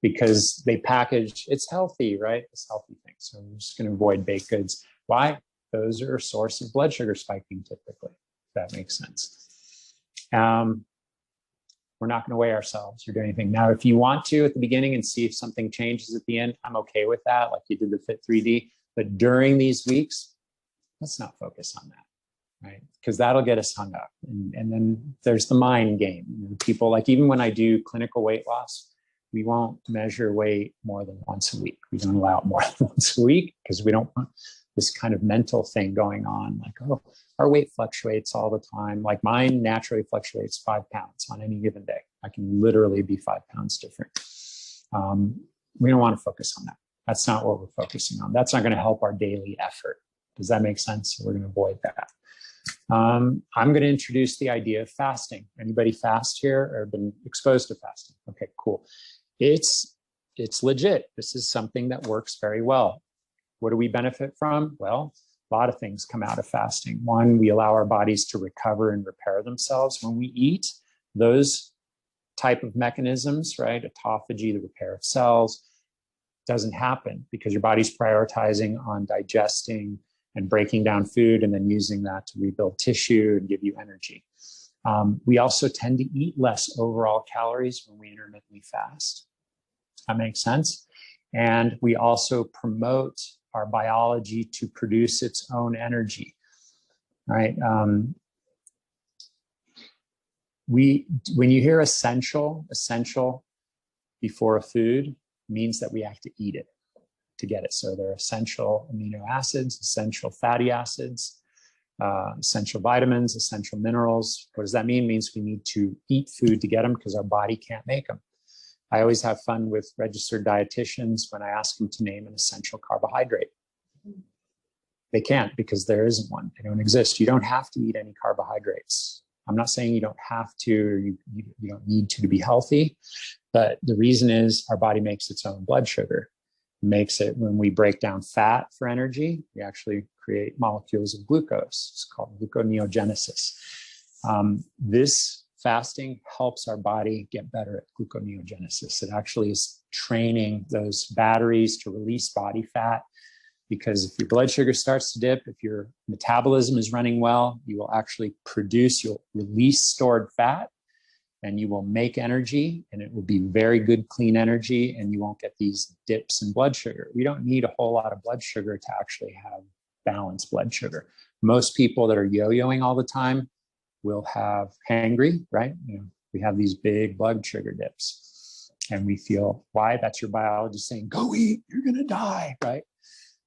Because they package, it's healthy, right? It's a healthy thing. So we're just going to avoid baked goods. Why? Those are a source of blood sugar spiking typically, if that makes sense. We're not going to weigh ourselves or do anything. Now, if you want to at the beginning and see if something changes at the end, I'm okay with that, like you did the Fit 3D. But during these weeks, let's not focus on that, right? Because that'll get us hung up. And then there's the mind game. You know, people, like even when I do clinical weight loss, we won't measure weight more than once a week. We don't allow it more than once a week because we don't want this kind of mental thing going on. Like, oh, our weight fluctuates all the time. Like mine naturally fluctuates 5 pounds on any given day. I can literally be 5 pounds different. We don't want to focus on that. That's not what we're focusing on. That's not going to help our daily effort. Does that make sense? So we're going to avoid that. I'm going to introduce the idea of fasting. Anybody fast here or been exposed to fasting? Okay, cool. It's legit. This is something that works very well. What do we benefit from? Well, a lot of things come out of fasting. One, we allow our bodies to recover and repair themselves when we eat. Those type of mechanisms, right? Autophagy, the repair of cells, doesn't happen because your body's prioritizing on digesting and breaking down food and then using that to rebuild tissue and give you energy. We also tend to eat less overall calories when we intermittently fast. That makes sense. And we also promote our biology to produce its own energy, right? When you hear essential before a food means that we have to eat it to get it. So they're essential amino acids, essential fatty acids, essential vitamins, essential minerals. What does that mean? It means we need to eat food to get them because our body can't make them. I always have fun with registered dietitians when I ask them to name an essential carbohydrate. They can't because there isn't one. They don't exist. You don't have to eat any carbohydrates. I'm not saying you don't have to, or you don't need to be healthy, but the reason is our body makes its own blood sugar. It makes it when we break down fat for energy, we actually create molecules of glucose. It's called gluconeogenesis. This fasting helps our body get better at gluconeogenesis. It actually is training those batteries to release body fat, because if your blood sugar starts to dip, if your metabolism is running well, you will actually you'll release stored fat, and you will make energy, and it will be very good, clean energy, and you won't get these dips in blood sugar. We don't need a whole lot of blood sugar to actually have balanced blood sugar. Most people that are yo-yoing all the time will have hangry, right? We have these big blood sugar dips, and we feel, why? That's your biology saying, go eat, you're gonna die, right?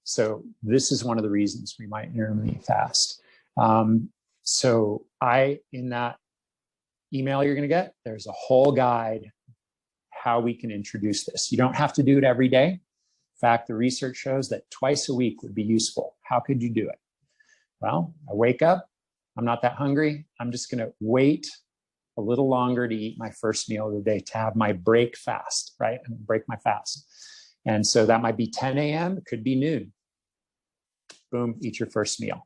So this is one of the reasons we might intermittently fast. So in that email you're going to get, there's a whole guide how we can introduce this. You don't have to do it every day. In fact, the research shows that twice a week would be useful. How could you do it? Well, I wake up, I'm not that hungry. I'm just going to wait a little longer to eat my first meal of the day, to have my break fast, right? And break my fast. And so that might be 10 a.m., it could be noon. Boom, eat your first meal.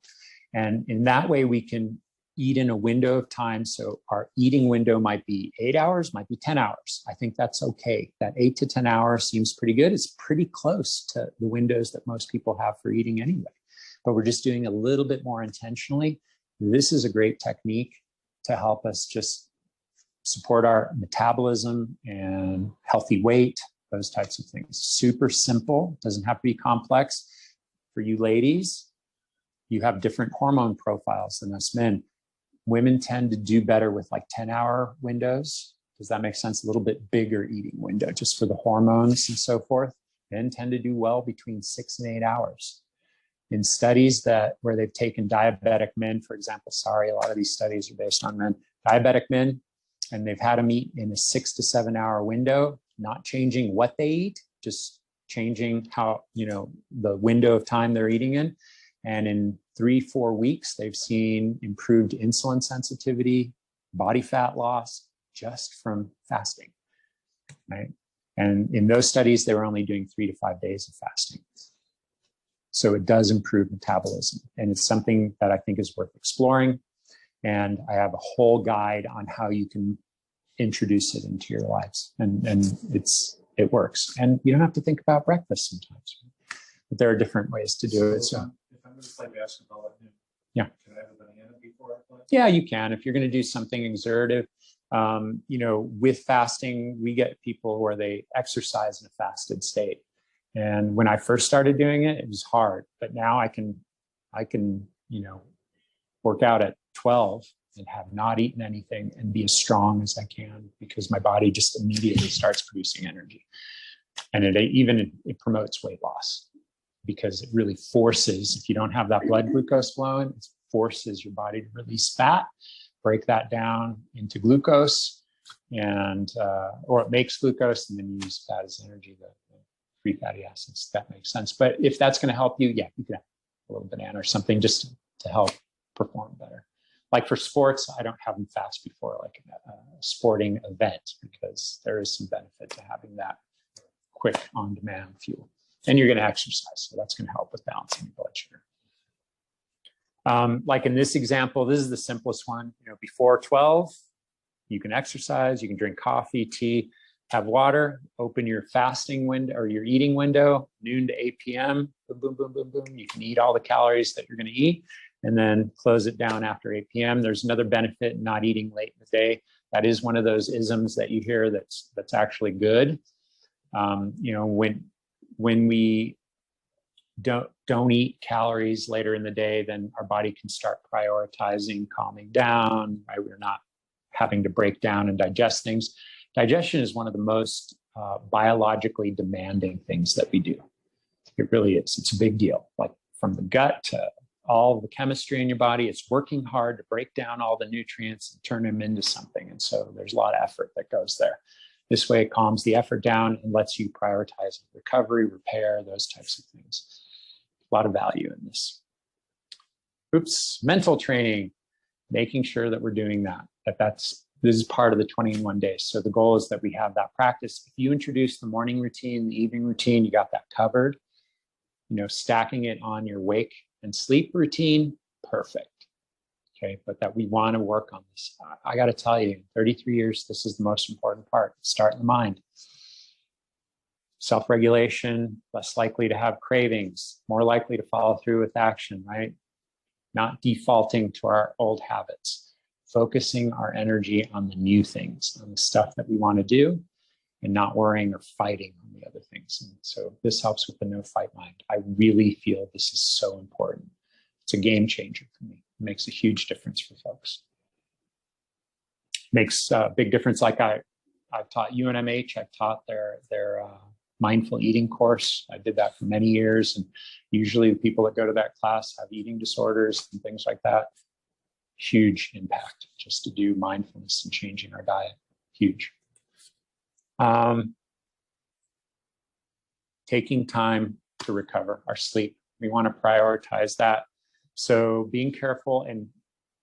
And in that way, we can eat in a window of time. So our eating window might be 8 hours, might be 10 hours. I think that's okay. That 8 to 10 hours seems pretty good. It's pretty close to the windows that most people have for eating anyway. But we're just doing a little bit more intentionally. This is a great technique to help us just support our metabolism and healthy weight, those types of things. Super simple, doesn't have to be complex. For you ladies, you have different hormone profiles than us men. Women tend to do better with like 10-hour windows. Does that make sense? A little bit bigger eating window just for the hormones and so forth. Men tend to do well between 6 and 8 hours. In studies where they've taken diabetic men, for example, a lot of these studies are based on men, diabetic men, and they've had them eat in a 6 to 7 hour window, not changing what they eat, just changing how, the window of time they're eating in. And in 3-4 weeks, they've seen improved insulin sensitivity, body fat loss, just from fasting, right? And in those studies, they were only doing 3 to 5 days of fasting. So it does improve metabolism. And it's something that I think is worth exploring. And I have a whole guide on how you can introduce it into your lives. And it works. And you don't have to think about breakfast sometimes. But there are different ways to do it. So if I'm going to play basketball at noon, yeah. Can I have a banana before I play? Yeah, you can. If you're going to do something exertive, with fasting, we get people where they exercise in a fasted state. And when I first started doing it, it was hard. But now I can, work out at 12 and have not eaten anything and be as strong as I can, because my body just immediately starts producing energy. And it promotes weight loss, because it really forces, if you don't have that blood glucose flowing, it forces your body to release fat, break that down into glucose, or it makes glucose, and then you use fat as energy, the free fatty acids. That makes sense. But if that's going to help you, yeah, you can have a little banana or something just to help perform better. Like for sports, I don't have them fast before like a sporting event, because there is some benefit to having that quick on-demand fuel. And you're going to exercise, so that's going to help with balancing your blood sugar. Like in this example, this is the simplest one. Before 12, you can exercise, you can drink coffee, tea, have water, open your fasting window or your eating window, noon to 8 p.m. Boom, boom, boom, boom, boom. You can eat all the calories that you're going to eat, and then close it down after 8 p.m. There's another benefit in not eating late in the day. That is one of those isms that you hear that's actually good. When we don't eat calories later in the day, then our body can start prioritizing calming down, right? We're not having to break down and digest things. Digestion is one of the most biologically demanding things that we do. It really is. It's a big deal. Like from the gut to all the chemistry in your body, it's working hard to break down all the nutrients and turn them into something. And so there's a lot of effort that goes there. This way it calms the effort down and lets you prioritize recovery, repair, those types of things. A lot of value in this. mental training, making sure that we're doing that. This is part of the 21 days. So the goal is that we have that practice. If you introduce the morning routine, the evening routine, you got that covered. You know, stacking it on your wake and sleep routine, perfect. Okay, but that we want to work on this. I got to tell you, 33 years, this is the most important part. Start in the mind. Self-regulation, less likely to have cravings, more likely to follow through with action, right? Not defaulting to our old habits, focusing our energy on the new things, on the stuff that we want to do, and not worrying or fighting on the other things. And so this helps with the no fight mind. I really feel this is so important. It's a game changer for me. It makes a huge difference for folks. Makes a big difference. Like I've taught UNMH, I've taught their mindful eating course. I did that for many years. And usually the people that go to that class have eating disorders and things like that. Huge impact just to do mindfulness and changing our diet. Huge. Taking time to recover our sleep. We want to prioritize that. So being careful, and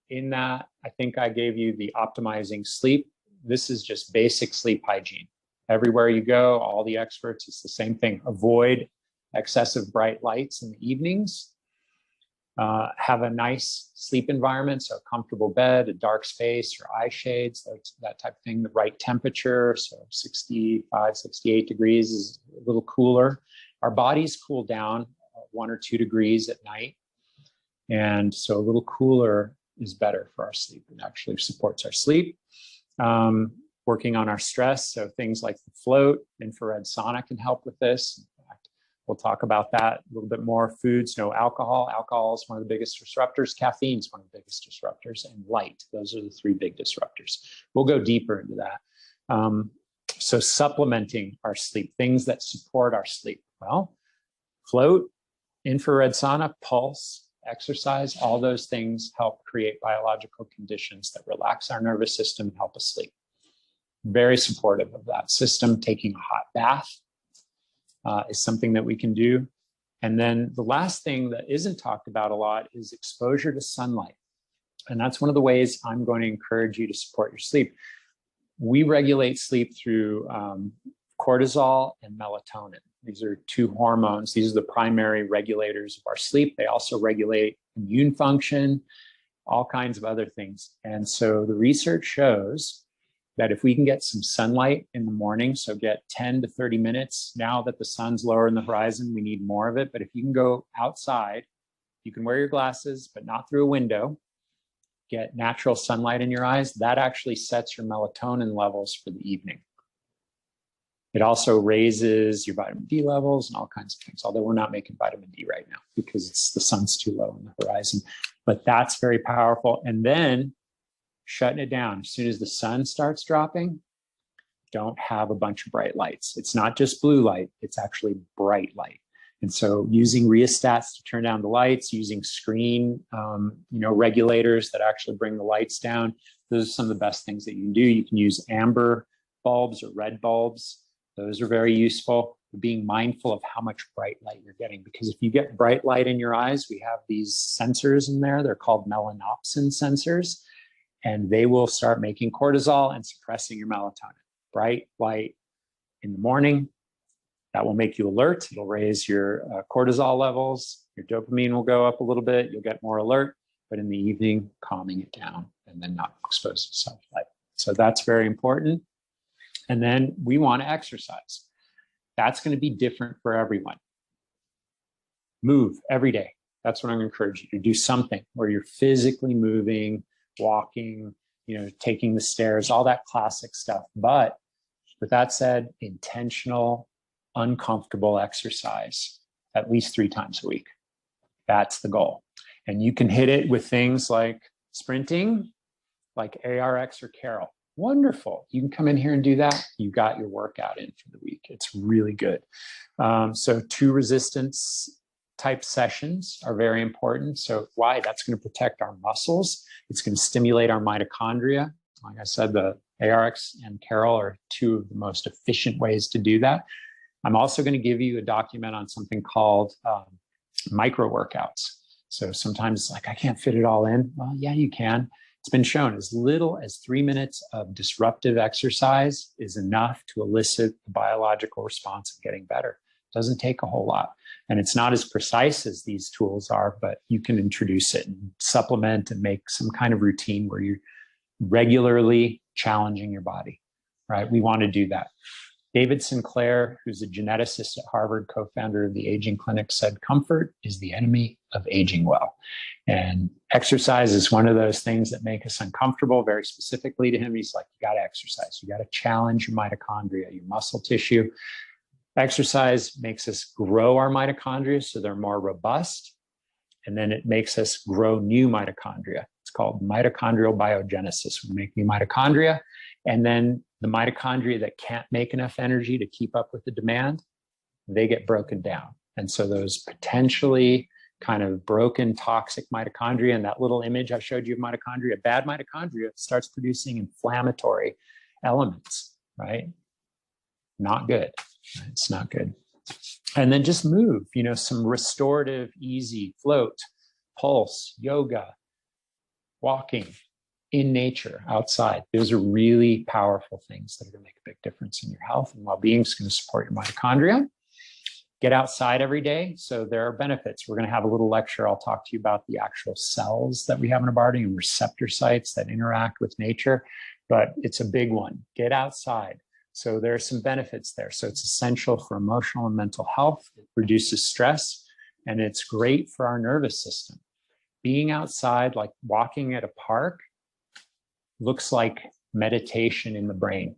in that, I think I gave you the optimizing sleep. This is just basic sleep hygiene. Everywhere you go, all the experts, it's the same thing. Avoid excessive bright lights in the evenings. Have a nice sleep environment, so a comfortable bed, a dark space, or eye shades, that type of thing. The right temperature, so 65, 68 degrees is a little cooler. Our bodies cool down 1 or 2 degrees at night. And so a little cooler is better for our sleep. It actually supports our sleep. Working on our stress, so things like the float, infrared sauna can help with this. In fact, we'll talk about that a little bit more. Foods, no alcohol. Alcohol is one of the biggest disruptors. Caffeine is one of the biggest disruptors, and light. Those are the 3 big disruptors. We'll go deeper into that. So supplementing our sleep, things that support our sleep. Well, float, infrared sauna, pulse, exercise, all those things help create biological conditions that relax our nervous system and help us sleep. Very supportive of that system. Taking a hot bath is something that we can do. And then the last thing that isn't talked about a lot is exposure to sunlight. And that's one of the ways I'm going to encourage you to support your sleep. We regulate sleep through cortisol and melatonin. These are 2 hormones. These are the primary regulators of our sleep. They also regulate immune function, all kinds of other things. And so the research shows that if we can get some sunlight in the morning, so get 10 to 30 minutes, now that the sun's lower in the horizon, we need more of it. But if you can go outside, you can wear your glasses, but not through a window, get natural sunlight in your eyes, that actually sets your melatonin levels for the evening. It also raises your vitamin D levels and all kinds of things, although we're not making vitamin D right now because the sun's too low in the horizon. But that's very powerful. And then shutting it down. As soon as the sun starts dropping, don't have a bunch of bright lights. It's not just blue light, it's actually bright light. And so using rheostats to turn down the lights, using screen regulators that actually bring the lights down, those are some of the best things that you can do. You can use amber bulbs or red bulbs. Those are very useful. Being mindful of how much bright light you're getting, because if you get bright light in your eyes, we have these sensors in there. They're called melanopsin sensors. And they will start making cortisol and suppressing your melatonin. Bright light in the morning, that will make you alert. It'll raise your cortisol levels. Your dopamine will go up a little bit. You'll get more alert. But in the evening, calming it down and then not expose yourself to light. So that's very important. And then we want to exercise. That's going to be different for everyone. Move every day. That's what I'm going to encourage you to do, something where you're physically moving, walking, taking the stairs, all that classic stuff. But with that said, intentional, uncomfortable exercise at least 3 times a week. That's the goal. And you can hit it with things like sprinting, like ARX or Carol. Wonderful. You can come in here and do that. You got your workout in for the week. It's really good. So 2 resistance type sessions are very important. So why? That's going to protect our muscles. It's going to stimulate our mitochondria. Like I said, the ARX and Carol are 2 of the most efficient ways to do that. I'm also going to give you a document on something called micro workouts. So sometimes like, I can't fit it all in. Well, yeah, you can. It's been shown as little as 3 minutes of disruptive exercise is enough to elicit the biological response of getting better. It doesn't take a whole lot. And it's not as precise as these tools are, but you can introduce it and supplement and make some kind of routine where you're regularly challenging your body, right? We want to do that. David Sinclair, who's a geneticist at Harvard, co-founder of the Aging Clinic, said, comfort is the enemy of aging well. And exercise is one of those things that make us uncomfortable. Very specifically to him, he's like, you got to exercise. You got to challenge your mitochondria, your muscle tissue. Exercise makes us grow our mitochondria so they're more robust. And then it makes us grow new mitochondria. It's called mitochondrial biogenesis. We make new mitochondria. And then the mitochondria that can't make enough energy to keep up with the demand, they get broken down. And so those potentially kind of broken toxic mitochondria, and that little image I showed you of mitochondria, bad mitochondria starts producing inflammatory elements, right? Not good. It's not good. And then just move, you know, some restorative, easy float, pulse, yoga, walking in nature, outside. Those are really powerful things that are going to make a big difference in your health and well-being. It's going to support your mitochondria. Get outside every day. So there are benefits. We're going to have a little lecture. I'll talk to you about the actual cells that we have in our body and receptor sites that interact with nature, but it's a big one. Get outside. So there are some benefits there. So it's essential for emotional and mental health. It reduces stress, and it's great for our nervous system. Being outside, like walking at a park, looks like meditation in the brain.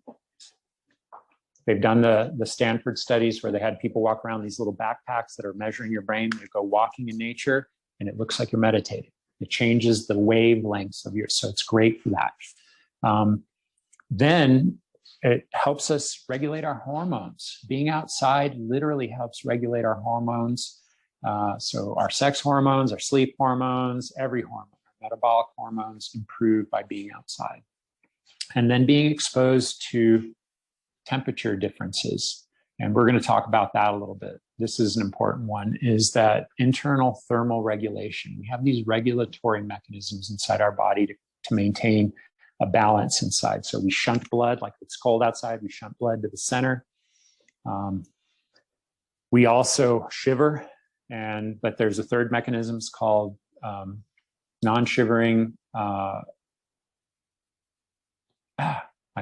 They've done the Stanford studies where they had people walk around these little backpacks that are measuring your brain. You go walking in nature, and it looks like you're meditating. It changes the wavelengths of so it's great for that. Then it helps us regulate our hormones. Being outside literally helps regulate our hormones. So our sex hormones, our sleep hormones, every hormone, our metabolic hormones improve by being outside. And then being exposed to temperature differences. And we're going to talk about that a little bit. This is an important one, is that internal thermal regulation. We have these regulatory mechanisms inside our body to maintain a balance inside. So we shunt blood, like it's cold outside, we shunt blood to the center. We also shiver, but there's a third mechanism called non-shivering. My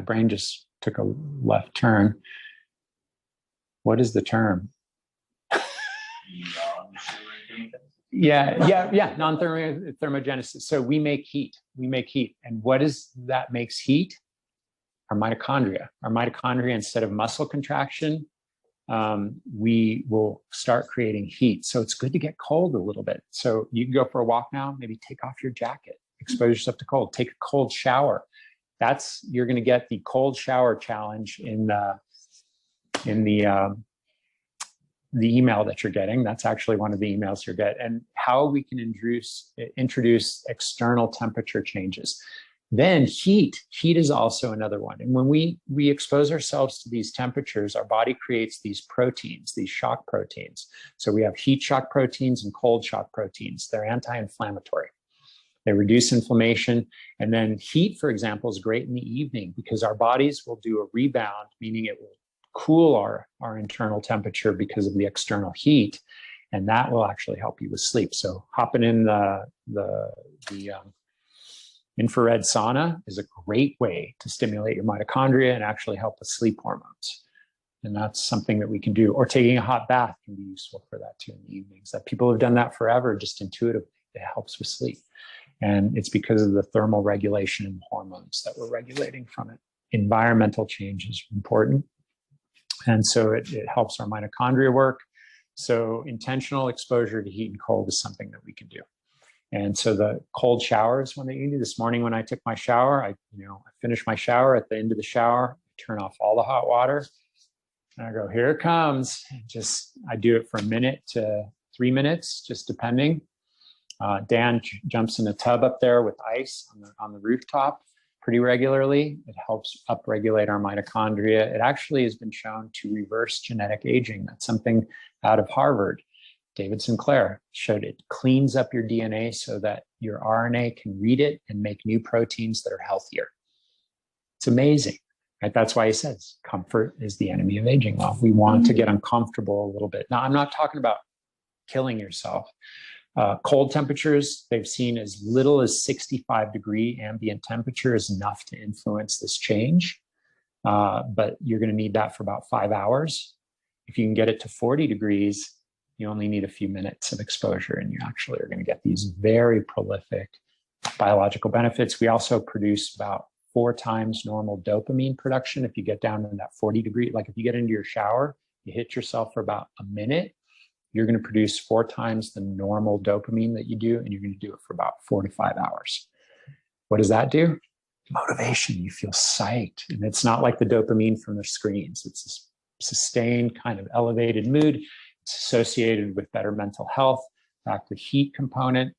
brain just took a left turn. What is the term? Yeah, non-thermogenesis. So we make heat. And what is that makes heat? Our mitochondria. Our mitochondria, instead of muscle contraction, we will start creating heat. So it's good to get cold a little bit. So you can go for a walk now, maybe take off your jacket, expose yourself to cold, take a cold shower. You're going to get the cold shower challenge in the email that you're getting. That's actually one of the emails you get, and how we can introduce external temperature changes. Then heat is also another one. And when we expose ourselves to these temperatures, our body creates these proteins, these shock proteins. So we have heat shock proteins and cold shock proteins. They're anti-inflammatory. They reduce inflammation. And then heat, for example, is great in the evening because our bodies will do a rebound, meaning it will cool our internal temperature because of the external heat. And that will actually help you with sleep. So hopping in the infrared sauna is a great way to stimulate your mitochondria and actually help with sleep hormones. And that's something that we can do. Or taking a hot bath can be useful for that too in the evenings. That people have done that forever, just intuitively. It helps with sleep. And it's because of the thermal regulation and hormones that we're regulating from it. Environmental change is important. And so it helps our mitochondria work. So intentional exposure to heat and cold is something that we can do. And so the cold shower is one that you can do. This morning when I took my shower, I finished my shower. At the end of the shower, I turn off all the hot water. And I go, here it comes. I do it for a minute to 3 minutes, just depending. Dan jumps in a tub up there with ice on the rooftop pretty regularly. It helps upregulate our mitochondria. It actually has been shown to reverse genetic aging. That's something out of Harvard. David Sinclair showed it cleans up your DNA so that your RNA can read it and make new proteins that are healthier. It's amazing, right? That's why he says comfort is the enemy of aging. Well, we want to get uncomfortable a little bit. Now, I'm not talking about killing yourself. Cold temperatures, they've seen as little as 65-degree ambient temperature is enough to influence this change. But you're going to need that for about 5 hours. If you can get it to 40 degrees, you only need a few minutes of exposure, and you actually are going to get these very prolific biological benefits. We also produce about 4 times normal dopamine production. If you get down in that 40-degree, like if you get into your shower, you hit yourself for about a minute, you're going to produce 4 times the normal dopamine that you do, and you're going to do it for about 4 to 5 hours. What does that do? Motivation. You feel psyched. And it's not like the dopamine from the screens. It's this sustained kind of elevated mood. It's associated with better mental health. In fact, the heat component,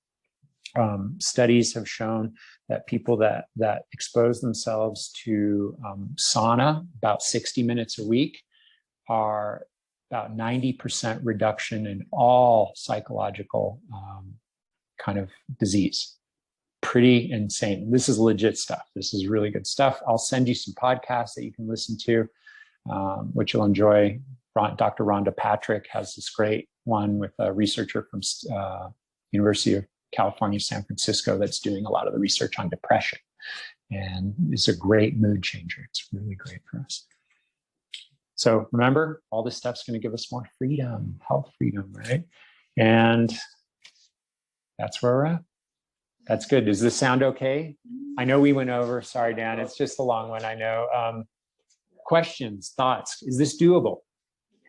studies have shown that people that expose themselves to sauna about 60 minutes a week are about 90% reduction in all psychological kind of disease. Pretty insane. This is legit stuff. This is really good stuff. I'll send you some podcasts that you can listen to, which you'll enjoy. Dr. Rhonda Patrick has this great one with a researcher from University of California, San Francisco, that's doing a lot of the research on depression. And it's a great mood changer. It's really great for us. So remember, all this stuff's going to give us more freedom, health freedom, right? And that's where we're at. That's good. Does this sound okay? I know we went over. Sorry, Dan. It's just a long one. I know. Questions, thoughts. Is this doable?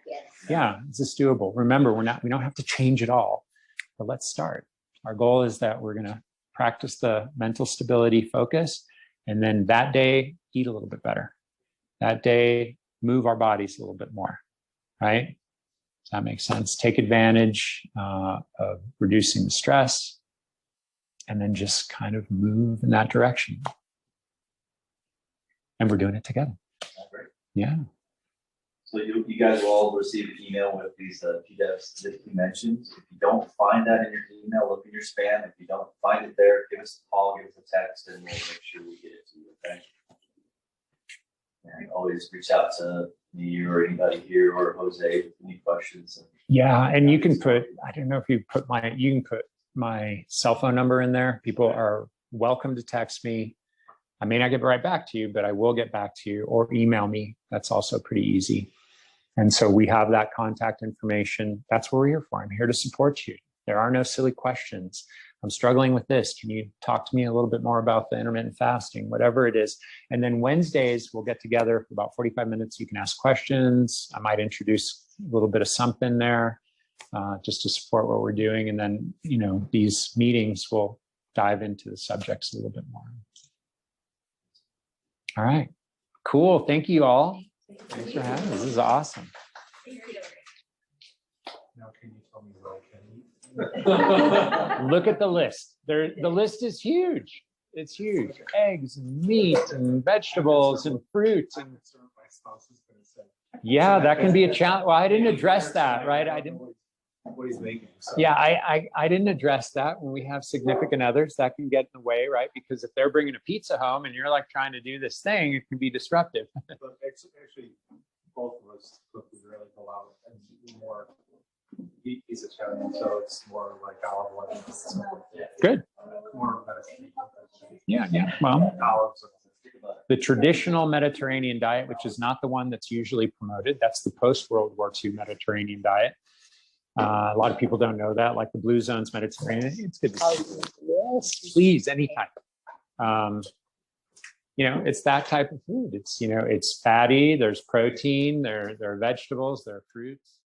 Yes. Yeah, is this doable? Remember, we don't have to change it all, but let's start. Our goal is that we're going to practice the mental stability focus, and then that day, eat a little bit better. That day, move our bodies a little bit more, right? Does that make sense? Take advantage of reducing the stress, and then just kind of move in that direction. And we're doing it together. Great. Yeah. So you guys will all receive an email with these PDFs that you mentioned. If you don't find that in your email, look in your spam. If you don't find it there, give us a call, give us a text, and we'll make sure we get it to you, okay? And always reach out to me or anybody here or Jose with any questions. Yeah, and you can put, I don't know if you put you can put my cell phone number in there. People are welcome to text me. I may not get right back to you, but I will get back to you, or email me. That's also pretty easy. And so we have that contact information. That's what we're here for. I'm here to support you. There are no silly questions. I'm struggling with this. Can you talk to me a little bit more about the intermittent fasting, whatever it is? And then Wednesdays, we'll get together for about 45 minutes. You can ask questions. I might introduce a little bit of something there just to support what we're doing. And then, these meetings will dive into the subjects a little bit more. All right, cool. Thank you all. Thanks for having me. This is awesome. Now, can you tell me what I can eat? Look at the list. The list is huge. It's huge. Eggs and meat and vegetables and fruits. And yeah, that can be a challenge. Well, I didn't address that, right? I didn't. What he's making. So. Yeah, I didn't address that. When we have significant others, that can get in the way, right? Because if they're bringing a pizza home and you're like trying to do this thing, it can be disruptive. But actually, both of us cook really go out and more. He's Italian, so it's more like olive oil. Good. More Mediterranean. Yeah. Well, Olives. the traditional Mediterranean diet, which is not the one that's usually promoted, that's the post-World War II Mediterranean diet. A lot of people don't know that, like the Blue Zones Mediterranean. It's good to see you. Yes, please, anytime. It's that type of food. It's, it's fatty, there's protein, there are vegetables, there are fruits.